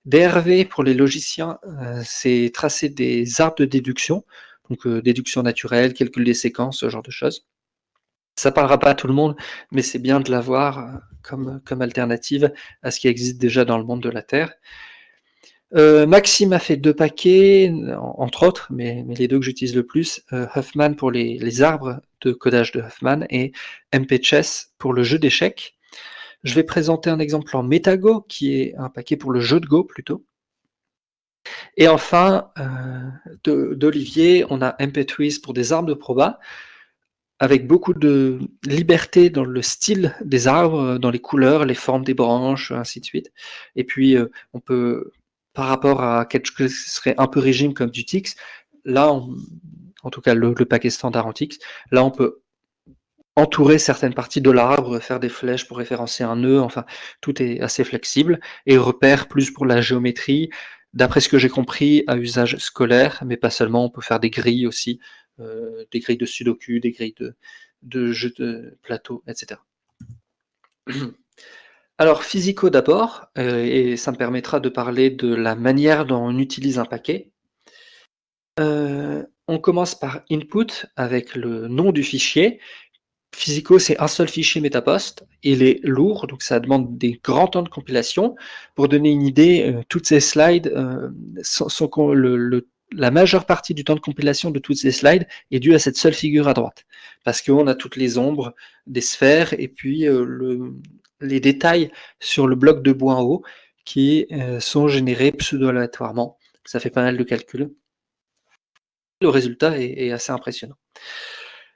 DRV pour les logiciens, c'est tracer des arbres de déduction, donc déduction naturelle, calcul des séquences, ce genre de choses. Ça parlera pas à tout le monde, mais c'est bien de l'avoir comme alternative à ce qui existe déjà dans le monde de la Terre. Maxime a fait 2 paquets, entre autres, mais les 2 que j'utilise le plus, Huffman pour les arbres de codage de Huffman et MP-Chess pour le jeu d'échecs. Je vais présenter un exemple en MetaGo, qui est un paquet pour le jeu de Go plutôt. Et enfin, d'Olivier, on a MP-Twiz pour des arbres de proba, avec beaucoup de liberté dans le style des arbres, dans les couleurs, les formes des branches, ainsi de suite. Et puis, on peut, par rapport à quelque chose qui serait un peu régime comme du Tix, là, en tout cas le paquet standard en Tix, là on peut entourer certaines parties de l'arbre, faire des flèches pour référencer un nœud, enfin, tout est assez flexible, et repères plus pour la géométrie, d'après ce que j'ai compris, à usage scolaire, mais pas seulement, on peut faire des grilles aussi, des grilles de sudoku, des grilles de jeux de plateau, etc. Alors, physico d'abord, et ça me permettra de parler de la manière dont on utilise un paquet. On commence par input, avec le nom du fichier. Physico, c'est un seul fichier Metapost. Il est lourd, donc ça demande des grands temps de compilation. Pour donner une idée, toutes ces slides, la majeure partie du temps de compilation de toutes ces slides est due à cette seule figure à droite. Parce qu'on a toutes les ombres des sphères et puis les détails sur le bloc de bois en haut qui sont générés pseudo-aléatoirement. Ça fait pas mal de calculs. Le résultat est assez impressionnant.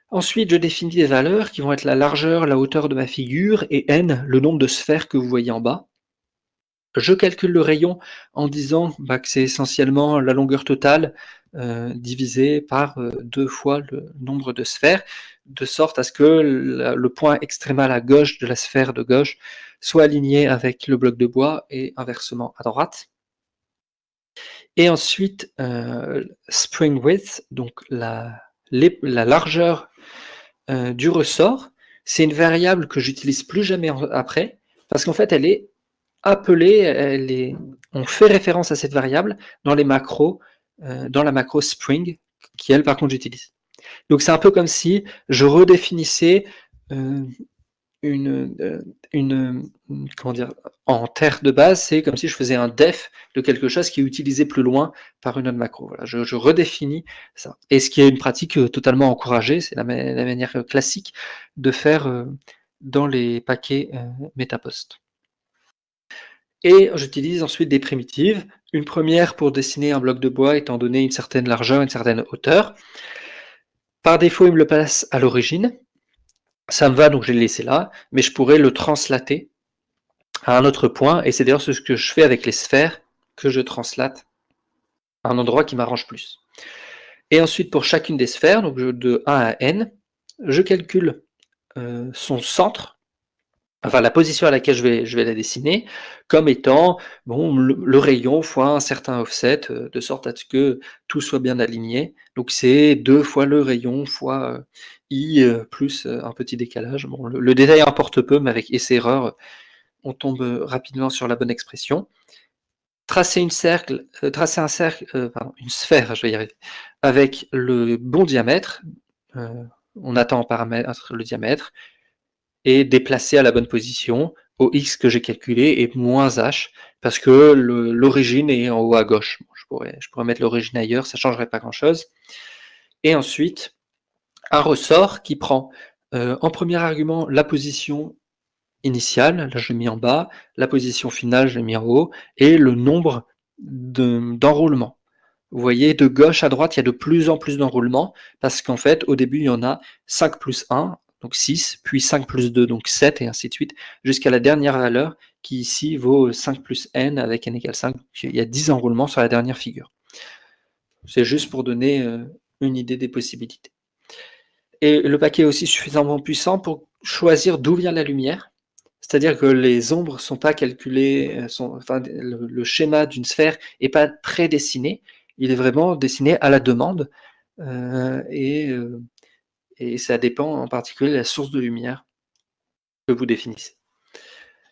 Ensuite, je définis des valeurs qui vont être la largeur, la hauteur de ma figure et n, le nombre de sphères que vous voyez en bas. Je calcule le rayon en disant que c'est essentiellement la longueur totale divisée par 2 fois le nombre de sphères, de sorte à ce que le point extrémal à gauche de la sphère de gauche soit aligné avec le bloc de bois et inversement à droite. Et ensuite, spring width, donc la largeur du ressort, c'est une variable que j'utilise plus jamais après, parce qu'en fait, elle est appelée, on fait référence à cette variable dans les macros, dans la macro spring, qui elle, par contre, j'utilise. Donc c'est un peu comme si je redéfinissais comment dire, en terre de base, c'est comme si je faisais un def de quelque chose qui est utilisé plus loin par une autre macro. Voilà, je redéfinis ça. Et ce qui est une pratique totalement encouragée, c'est la manière classique de faire dans les paquets Metapost. Et j'utilise ensuite des primitives. Une première pour dessiner un bloc de bois étant donné une certaine largeur, une certaine hauteur. Par défaut, il me le passe à l'origine. Ça me va, donc je l'ai laissé là, mais je pourrais le translater à un autre point, et c'est d'ailleurs ce que je fais avec les sphères, que je translate à un endroit qui m'arrange plus. Et ensuite, pour chacune des sphères, donc de 1 à n, je calcule son centre, enfin la position à laquelle je vais la dessiner, comme étant le rayon fois un certain offset, de sorte à ce que tout soit bien aligné. Donc c'est 2 fois le rayon fois i plus un petit décalage. Bon, le détail importe peu, mais avec essai-erreur, on tombe rapidement sur la bonne expression. Tracer une sphère, une sphère, je vais y arriver, avec le bon diamètre. On attend en paramètre le diamètre, et déplacer à la bonne position au x que j'ai calculé et moins h, parce que l'origine est en haut à gauche. Bon, je pourrais mettre l'origine ailleurs, ça ne changerait pas grand-chose. Et ensuite, un ressort qui prend en premier argument la position initiale, là je l'ai mis en bas, la position finale je l'ai mis en haut, et le nombre d'enroulements. Vous voyez, de gauche à droite, il y a de plus en plus d'enroulements, parce qu'en fait, au début, il y en a 5 plus 1, donc 6, puis 5 plus 2, donc 7, et ainsi de suite, jusqu'à la dernière valeur, qui ici vaut 5 plus n, avec n égale 5, donc il y a 10 enroulements sur la dernière figure. C'est juste pour donner une idée des possibilités. Et le paquet est aussi suffisamment puissant pour choisir d'où vient la lumière, c'est-à-dire que les ombres ne sont pas calculées, le schéma d'une sphère n'est pas prédessiné, il est vraiment dessiné à la demande. et ça dépend en particulier de la source de lumière que vous définissez,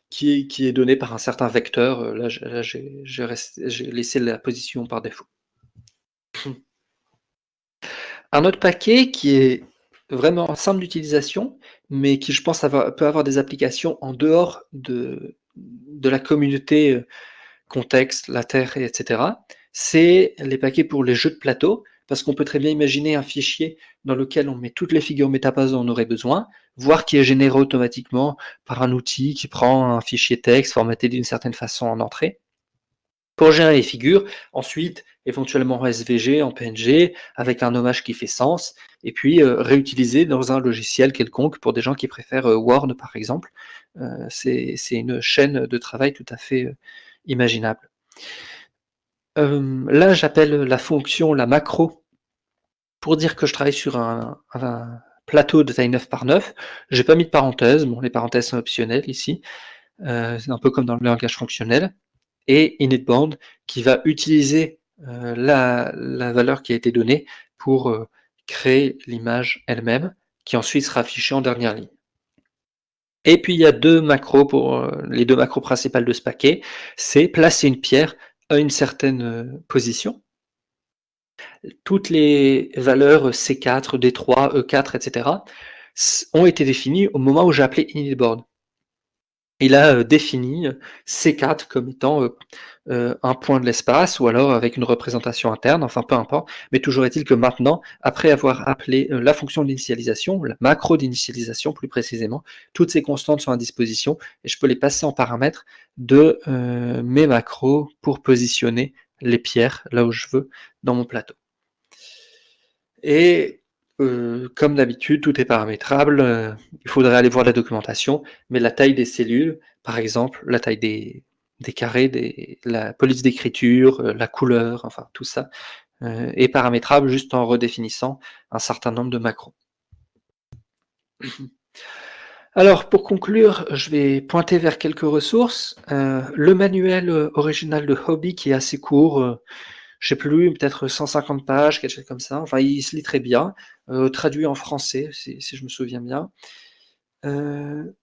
qui est donnée par un certain vecteur. Là, j'ai laissé la position par défaut. Un autre paquet qui est vraiment simple d'utilisation, mais qui, je pense, peut avoir des applications en dehors de la communauté contexte, la Terre, etc., c'est les paquets pour les jeux de plateau, parce qu'on peut très bien imaginer un fichier dans lequel on met toutes les figures MetaPost dont on aurait besoin, voire qui est généré automatiquement par un outil qui prend un fichier texte formaté d'une certaine façon en entrée, pour générer les figures, ensuite éventuellement en SVG, en PNG, avec un nommage qui fait sens, et puis réutiliser dans un logiciel quelconque pour des gens qui préfèrent Word par exemple. C'est une chaîne de travail tout à fait imaginable. Là, j'appelle la fonction la macro pour dire que je travaille sur un plateau de taille 9 par 9. J'ai pas mis de parenthèses, bon, les parenthèses sont optionnelles ici, c'est un peu comme dans le langage fonctionnel, et initBand qui va utiliser la valeur qui a été donnée pour créer l'image elle-même, qui ensuite sera affichée en dernière ligne. Et puis il y a deux macros pour les deux macros principales de ce paquet, c'est placer une pierre à une certaine position. Toutes les valeurs C4, D3, E4, etc. ont été définies au moment où j'ai appelé initBoard. Il a défini C4 comme étant un point de l'espace, ou alors avec une représentation interne, enfin peu importe, mais toujours est-il que maintenant, après avoir appelé la fonction d'initialisation, la macro d'initialisation plus précisément, toutes ces constantes sont à disposition, et je peux les passer en paramètres de mes macros pour positionner les pierres là où je veux dans mon plateau. Et comme d'habitude, tout est paramétrable, il faudrait aller voir la documentation, mais la taille des cellules, par exemple, la taille des carrés, la police d'écriture, la couleur, enfin tout ça, est paramétrable juste en redéfinissant un certain nombre de macros. Alors, pour conclure, je vais pointer vers quelques ressources. Le manuel original de Hobby qui est assez court, je sais plus, peut-être 150 pages, quelque chose comme ça. Enfin, il se lit très bien, traduit en français, si je me souviens bien. Il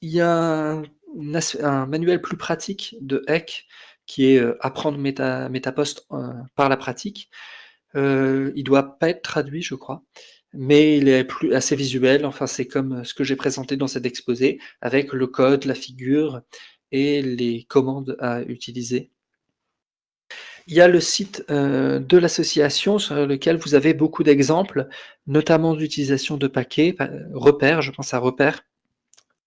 y a un manuel plus pratique de Eck qui est apprendre MetaPost par la pratique. Il doit pas être traduit, je crois, mais il est assez visuel. Enfin, c'est comme ce que j'ai présenté dans cet exposé, avec le code, la figure et les commandes à utiliser. Il y a le site de l'association sur lequel vous avez beaucoup d'exemples, notamment d'utilisation de paquets, Repère, je pense à Repère,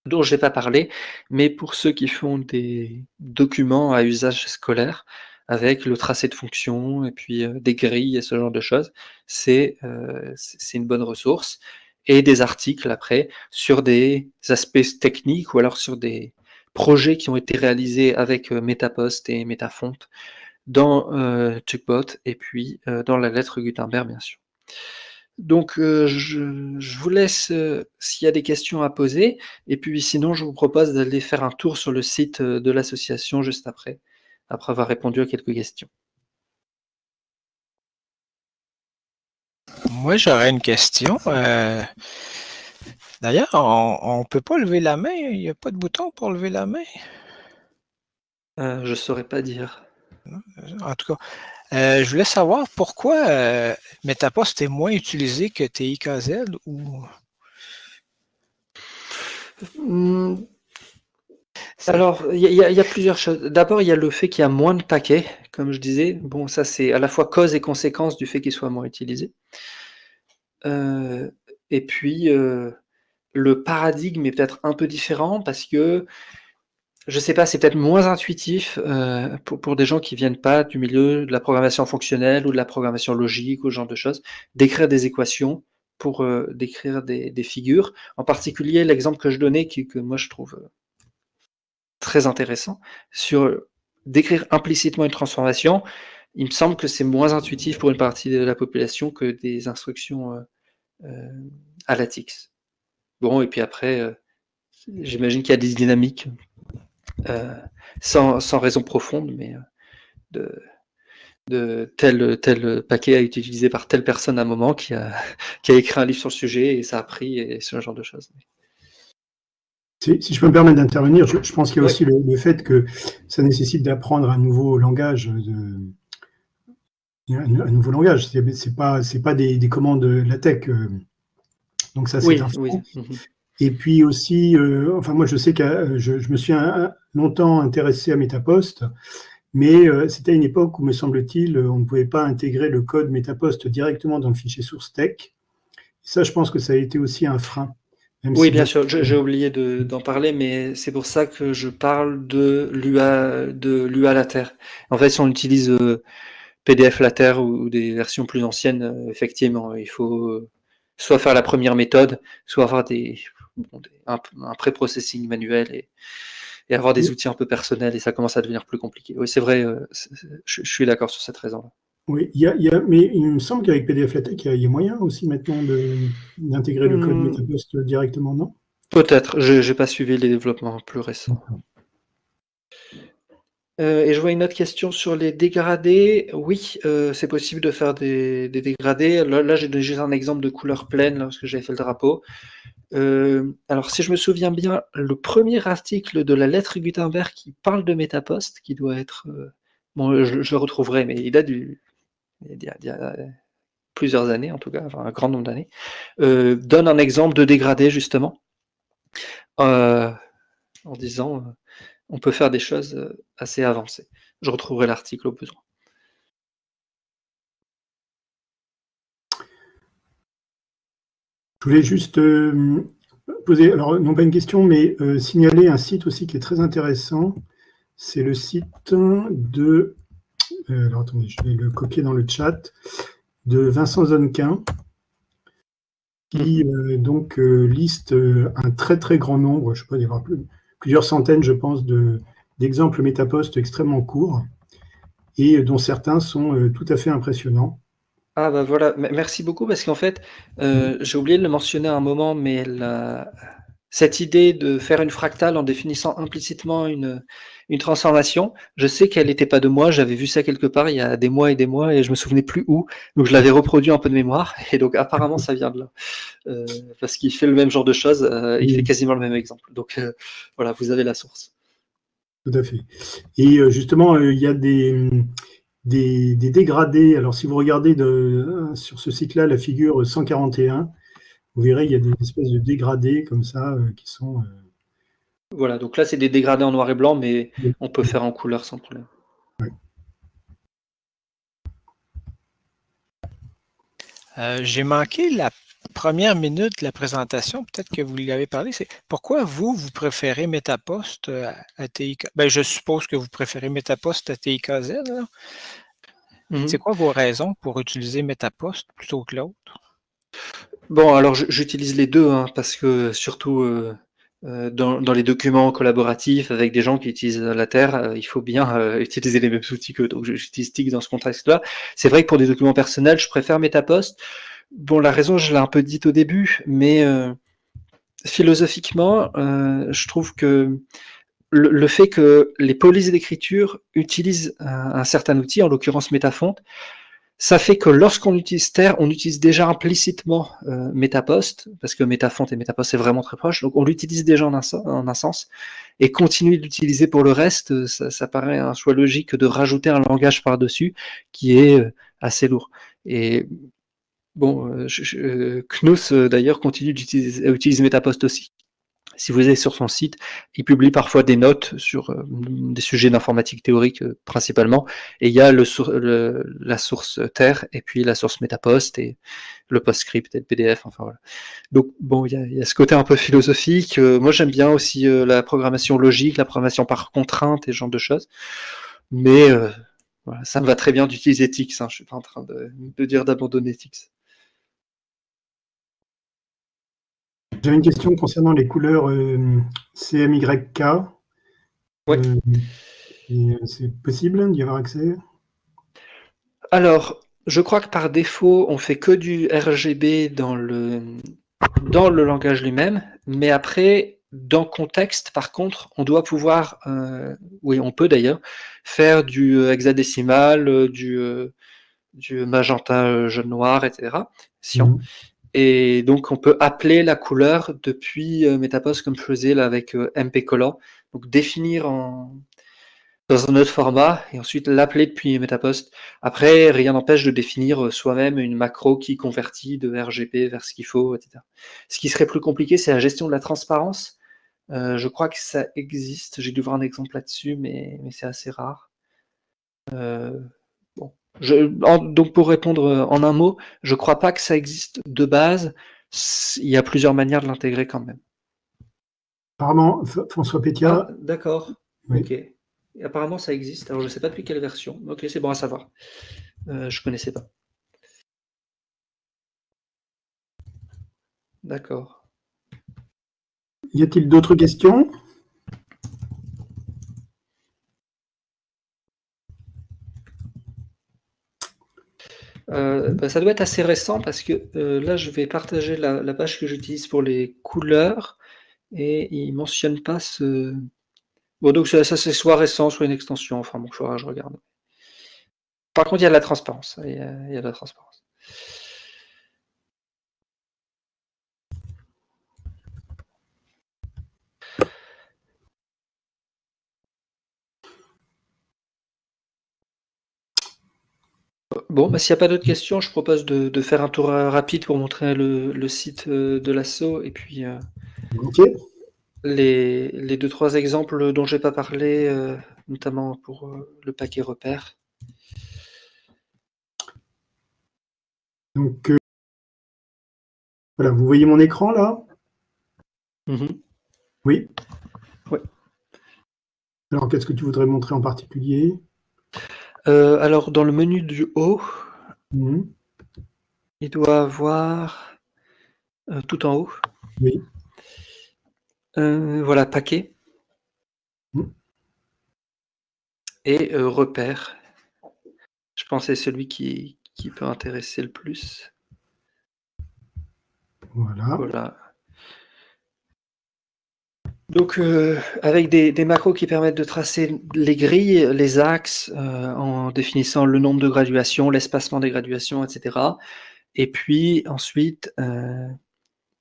dont je n'ai pas parlé, mais pour ceux qui font des documents à usage scolaire, avec le tracé de fonctions et puis des grilles et ce genre de choses, c'est une bonne ressource. Et des articles après sur des aspects techniques ou alors sur des projets qui ont été réalisés avec MetaPost et Metafont dans Chuckbot et puis dans la lettre Gutenberg, bien sûr. Donc je vous laisse s'il y a des questions à poser, et puis sinon je vous propose d'aller faire un tour sur le site de l'association juste après avoir répondu à quelques questions. Moi, j'aurais une question. D'ailleurs, on ne peut pas lever la main. Il n'y a pas de bouton pour lever la main. Je ne saurais pas dire. En tout cas, je voulais savoir pourquoi MetaPost est moins utilisé que TIKZ ou... Alors, il y a plusieurs choses. D'abord, il y a le fait qu'il y a moins de paquets, comme je disais. Bon, ça c'est à la fois cause et conséquence du fait qu'il soit moins utilisé. Et puis, le paradigme est peut-être un peu différent parce que, je sais pas, c'est peut-être moins intuitif pour des gens qui viennent pas du milieu de la programmation fonctionnelle ou de la programmation logique ou ce genre de choses, d'écrire des équations pour décrire des figures. En particulier, l'exemple que je donnais, que moi je trouve très intéressant, sur décrire implicitement une transformation, il me semble que c'est moins intuitif pour une partie de la population que des instructions à LaTeX. Bon, et puis après, j'imagine qu'il y a des dynamiques sans raison profonde, mais de tel paquet a été utilisé par telle personne à un moment qui a écrit un livre sur le sujet et ça a pris et ce genre de choses. Si je peux me permettre d'intervenir, je pense qu'il y a Oui. aussi le fait que ça nécessite d'apprendre un nouveau langage. Un nouveau langage. C'est pas des commandes LaTeX. Donc ça, c'est Oui, un fait. oui. Et puis aussi, enfin moi je sais que je me suis longtemps intéressé à Metapost, mais c'était à une époque où, me semble-t-il, on ne pouvait pas intégrer le code Metapost directement dans le fichier source tex. Ça, je pense que ça a été aussi un frein. Oui, bien sûr, j'ai oublié d'en parler, mais c'est pour ça que je parle de l'UA LaTeX. En fait, si on utilise PDF LaTeX ou des versions plus anciennes, effectivement, il faut soit faire la première méthode, soit avoir un pré-processing manuel et avoir des outils un peu personnels, et ça commence à devenir plus compliqué. Oui, c'est vrai, je suis d'accord sur cette raison-là. Oui, mais il me semble qu'avec PDF LaTeX, il y a moyen aussi maintenant d'intégrer le code Metapost directement, non? Peut-être, je n'ai pas suivi les développements plus récents. Et je vois une autre question sur les dégradés. Oui, c'est possible de faire des dégradés. Là, j'ai donné juste un exemple de couleur pleine lorsque j'avais fait le drapeau. Alors, si je me souviens bien, le premier article de la lettre Gutenberg qui parle de Metapost, qui doit être... bon, je le retrouverai, mais il date il y a plusieurs années, en tout cas, enfin, un grand nombre d'années, donne un exemple de dégradé, justement, en disant... on peut faire des choses assez avancées. Je retrouverai l'article au besoin. Je voulais juste poser, alors non pas une question, mais signaler un site aussi qui est très intéressant. C'est le site de, alors attendez, je vais le copier dans le chat, de Vincent Zonquin, qui donc liste un très très grand nombre, je ne sais pas, il y avoir plusieurs centaines, je pense, d'exemples Metapost extrêmement courts, et dont certains sont tout à fait impressionnants. Ah bah voilà, merci beaucoup parce qu'en fait, j'ai oublié de le mentionner à un moment, mais cette idée de faire une fractale en définissant implicitement une transformation, je sais qu'elle n'était pas de moi, j'avais vu ça quelque part il y a des mois et je me souvenais plus où, donc je l'avais reproduit un peu de mémoire, et donc apparemment ça vient de là, parce qu'il fait le même genre de choses, il fait quasiment le même exemple, donc voilà, vous avez la source. Tout à fait. Et justement, il y a des dégradés. Alors, si vous regardez sur ce site-là la figure 141, vous verrez, il y a des espèces de dégradés comme ça qui sont... Voilà, donc là, c'est des dégradés en noir et blanc, mais on peut faire en couleur sans problème. Ouais. J'ai manqué la première minute de la présentation, peut-être que vous lui avez parlé, c'est pourquoi vous préférez Metapost à TIK? Ben, je suppose que vous préférez Metapost à TIKZ. C'est quoi vos raisons pour utiliser Metapost plutôt que l'autre? Bon, alors j'utilise les deux, hein, parce que surtout dans les documents collaboratifs avec des gens qui utilisent la Terre, il faut bien utiliser les mêmes outils qu'eux. Donc j'utilise TIK dans ce contexte-là. C'est vrai que pour des documents personnels, je préfère Metapost. Bon, la raison, je l'ai un peu dite au début, mais philosophiquement, je trouve que le fait que les polices d'écriture utilisent un certain outil, en l'occurrence Metafont, ça fait que lorsqu'on utilise Terre, on utilise déjà implicitement Metapost, parce que Metafont et Metapost c'est vraiment très proche, donc on l'utilise déjà en un sens, et continuer de l'utiliser pour le reste, ça paraît un choix logique de rajouter un langage par-dessus qui est assez lourd. Et bon, Knus d'ailleurs continue d'utiliser Metapost aussi. Si vous allez sur son site, il publie parfois des notes sur des sujets d'informatique théorique principalement, et il y a la source Terre, et puis la source Metapost, et le PostScript et le PDF, enfin voilà. Donc bon, il y a ce côté un peu philosophique. Moi j'aime bien aussi la programmation logique, la programmation par contrainte et ce genre de choses, mais voilà, ça me va très bien d'utiliser TIX, hein. Je suis pas en train de dire d'abandonner TIX. J'avais une question concernant les couleurs CMYK. Ouais. C'est possible d'y avoir accès? Alors, je crois que par défaut, on fait que du RGB dans le langage lui-même, mais après, dans contexte, par contre, on doit pouvoir, oui, on peut d'ailleurs, faire du hexadécimal, du magenta jaune noir, etc. Cyan. Et donc, on peut appeler la couleur depuis Metapost comme je faisais là avec MP-Color. Donc, définir dans un autre format et ensuite l'appeler depuis Metapost. Après, rien n'empêche de définir soi-même une macro qui convertit de RGB vers ce qu'il faut, etc. Ce qui serait plus compliqué, c'est la gestion de la transparence. Je crois que ça existe. J'ai dû voir un exemple là-dessus, mais c'est assez rare. Bon. Donc pour répondre en un mot, je ne crois pas que ça existe de base. Il y a plusieurs manières de l'intégrer quand même. Apparemment, François Pétia. Ah, d'accord. Oui. Ok. Et apparemment, ça existe. Alors, je ne sais pas depuis quelle version. Ok, c'est bon à savoir. Je ne connaissais pas. D'accord. Y a-t-il d'autres questions? Ça doit être assez récent parce que là, je vais partager la page que j'utilise pour les couleurs et il ne mentionne pas ce... Bon, donc ça c'est soit récent, soit une extension. Enfin, bon, je regarde. Par contre, il y a de la transparence. Il y a de la transparence. Bon, s'il n'y a pas d'autres questions, je propose de faire un tour rapide pour montrer le site de l'assaut et puis les 2-3 exemples dont je n'ai pas parlé, notamment pour le paquet repère. Donc, voilà, vous voyez mon écran là? Oui. Ouais. Alors, qu'est-ce que tu voudrais montrer en particulier? Alors, dans le menu du haut, il doit avoir tout en haut. Oui. Voilà, paquet. Et repère. Je pense que c'est celui qui peut intéresser le plus. Voilà. Donc, avec des macros qui permettent de tracer les grilles, les axes, en définissant le nombre de graduations, l'espacement des graduations, etc. Et puis ensuite,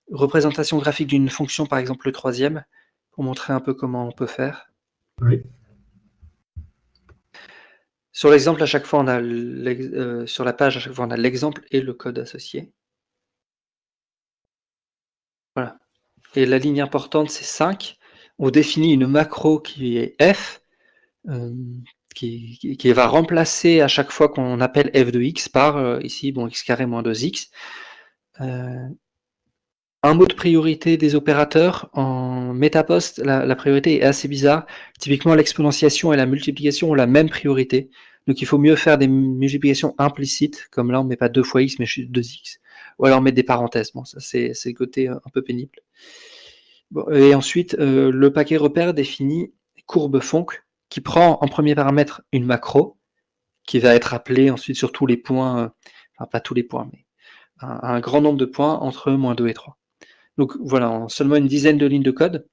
représentation graphique d'une fonction, par exemple le 3e, pour montrer un peu comment on peut faire. Oui. Sur l'exemple, à chaque fois, on a sur la page, à chaque fois, on a l'exemple et le code associé. Voilà. Et la ligne importante, c'est 5. On définit une macro qui est f, qui va remplacer à chaque fois qu'on appelle f de x par, ici, bon, x carré moins 2x. Un mot de priorité des opérateurs. En Metapost, la priorité est assez bizarre. Typiquement, l'exponentiation et la multiplication ont la même priorité. Donc, il faut mieux faire des multiplications implicites, comme là, on ne met pas 2 fois x, mais juste 2x. Ou alors mettre des parenthèses. Bon, ça, c'est le côté un peu pénible. Bon, et ensuite, le paquet repère définit courbe fonc, qui prend en premier paramètre une macro, qui va être appelée ensuite sur tous les points, enfin pas tous les points, mais un grand nombre de points entre -2 et 3. Donc voilà, en seulement une dizaine de lignes de code,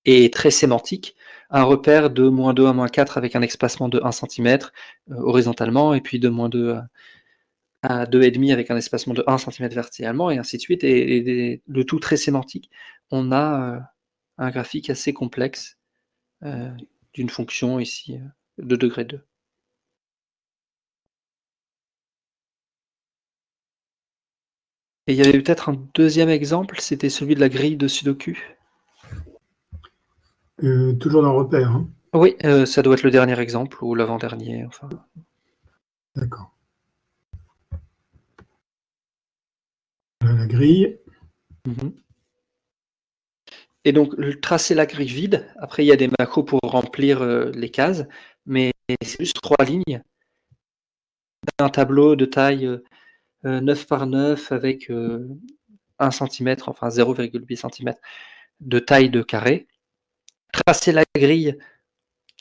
et très sémantique, un repère de -2 à -4 avec un espacement de 1 cm horizontalement, et puis de -2 à 2,5 avec un espacement de 1 cm verticalement, et ainsi de suite, et le tout très sémantique. On a un graphique assez complexe d'une fonction ici de degré 2. Et il y avait peut-être un deuxième exemple, c'était celui de la grille de Sudoku. Toujours dans repère. Hein. Oui, ça doit être le dernier exemple, ou l'avant-dernier. Enfin. D'accord. Voilà la grille. Et donc, tracer la grille vide, après il y a des macros pour remplir les cases, mais c'est juste 3 lignes. Un tableau de taille 9 par 9 avec 1 cm, enfin 0,8 cm de taille de carré. Tracer la grille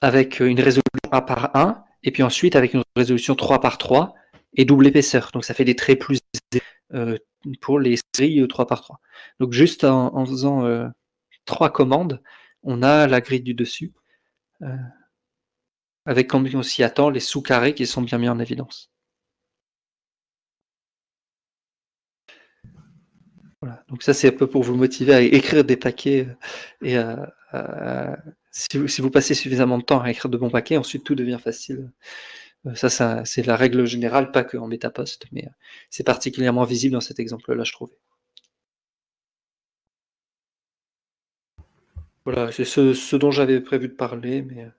avec une résolution 1 par 1, et puis ensuite avec une résolution 3 par 3 et double épaisseur. Donc ça fait des traits plus pour les grilles 3 par 3. Donc juste en faisant 3 commandes, on a la grille du dessus, avec, comme on s'y attend, les sous-carrés qui sont bien mis en évidence. Voilà. Donc ça, c'est un peu pour vous motiver à écrire des paquets et si vous passez suffisamment de temps à écrire de bons paquets, ensuite tout devient facile. Ça c'est la règle générale, pas qu'en MetaPost, mais c'est particulièrement visible dans cet exemple-là, je trouvais. Voilà, c'est ce dont j'avais prévu de parler, mais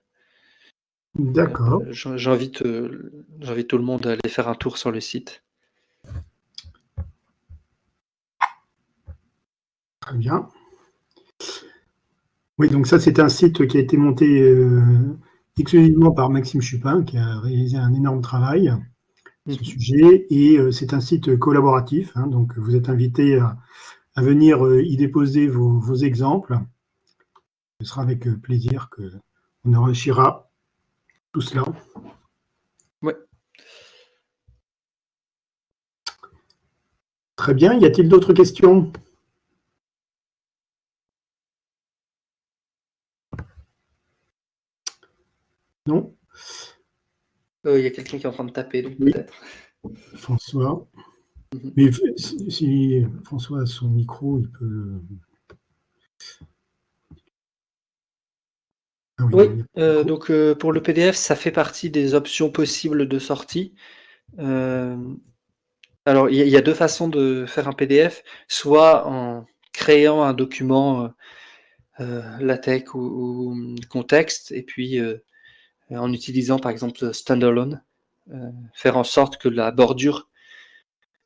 D'accord. j'invite tout le monde à aller faire un tour sur le site. Très bien. Oui, donc ça, c'est un site qui a été monté exclusivement par Maxime Chupin, qui a réalisé un énorme travail sur ce sujet. Et c'est un site collaboratif, hein, donc vous êtes invité à venir y déposer vos exemples. Ce sera avec plaisir qu'on enrichira tout cela. Ouais. Très bien. Y a-t-il d'autres questions ? Non ? Il y a quelqu'un qui est en train de taper, donc oui. Peut-être. François. Mais si François a son micro, il peut... Ah oui, donc pour le PDF, ça fait partie des options possibles de sortie. Alors, il y a 2 façons de faire un PDF, soit en créant un document LaTeX ou contexte, et puis en utilisant par exemple Standalone, faire en sorte que la bordure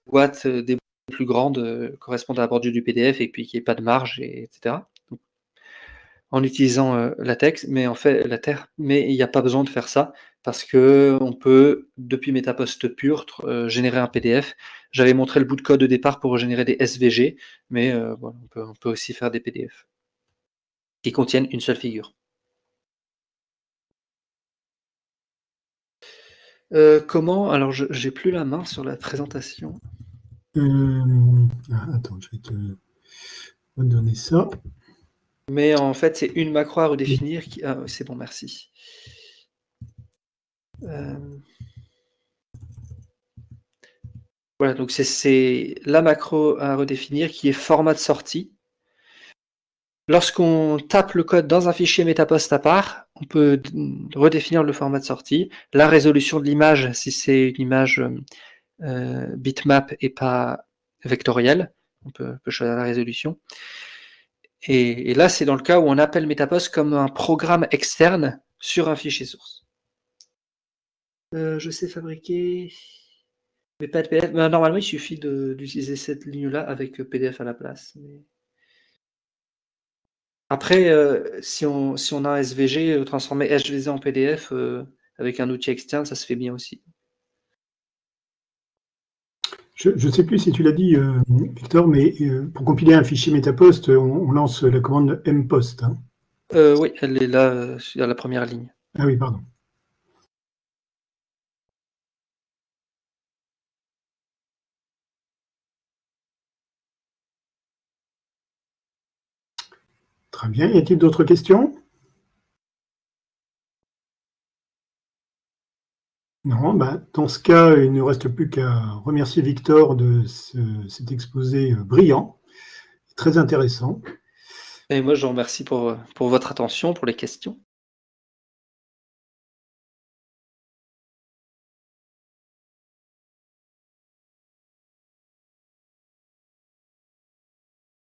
boîte des plus grandes corresponde à la bordure du PDF, et puis qu'il n'y ait pas de marge, etc. Donc, en utilisant LaTeX, mais il n'y a pas besoin de faire ça, parce qu'on peut, depuis MetaPost pur, générer un PDF. J'avais montré le bout de code au départ pour générer des SVG, mais voilà, on peut aussi faire des PDF qui contiennent une seule figure. Comment? Alors, j'ai plus la main sur la présentation. Attends, je vais te redonner ça. Mais en fait, c'est une macro à redéfinir. C'est bon, merci. Voilà, donc c'est la macro à redéfinir qui est format de sortie. Lorsqu'on tape le code dans un fichier MetaPost à part, on peut redéfinir le format de sortie, la résolution de l'image si c'est une image bitmap et pas vectorielle, on peut choisir la résolution. Et là, c'est dans le cas où on appelle MetaPost comme un programme externe sur un fichier source. Je sais fabriquer, mais pas de PDF. Normalement, il suffit d'utiliser cette ligne-là avec PDF à la place. Mais... Après, si on a un SVG, transformer SVG en PDF avec un outil externe, ça se fait bien aussi. Je ne sais plus si tu l'as dit, Victor, mais pour compiler un fichier MetaPost, on lance la commande mpost. Hein. Oui, elle est là, sur la première ligne. Ah oui, pardon. Très bien. Y a-t-il d'autres questions? Non, dans ce cas, il ne reste plus qu'à remercier Victor de cet exposé brillant, très intéressant. Et moi, je vous remercie pour votre attention, pour les questions.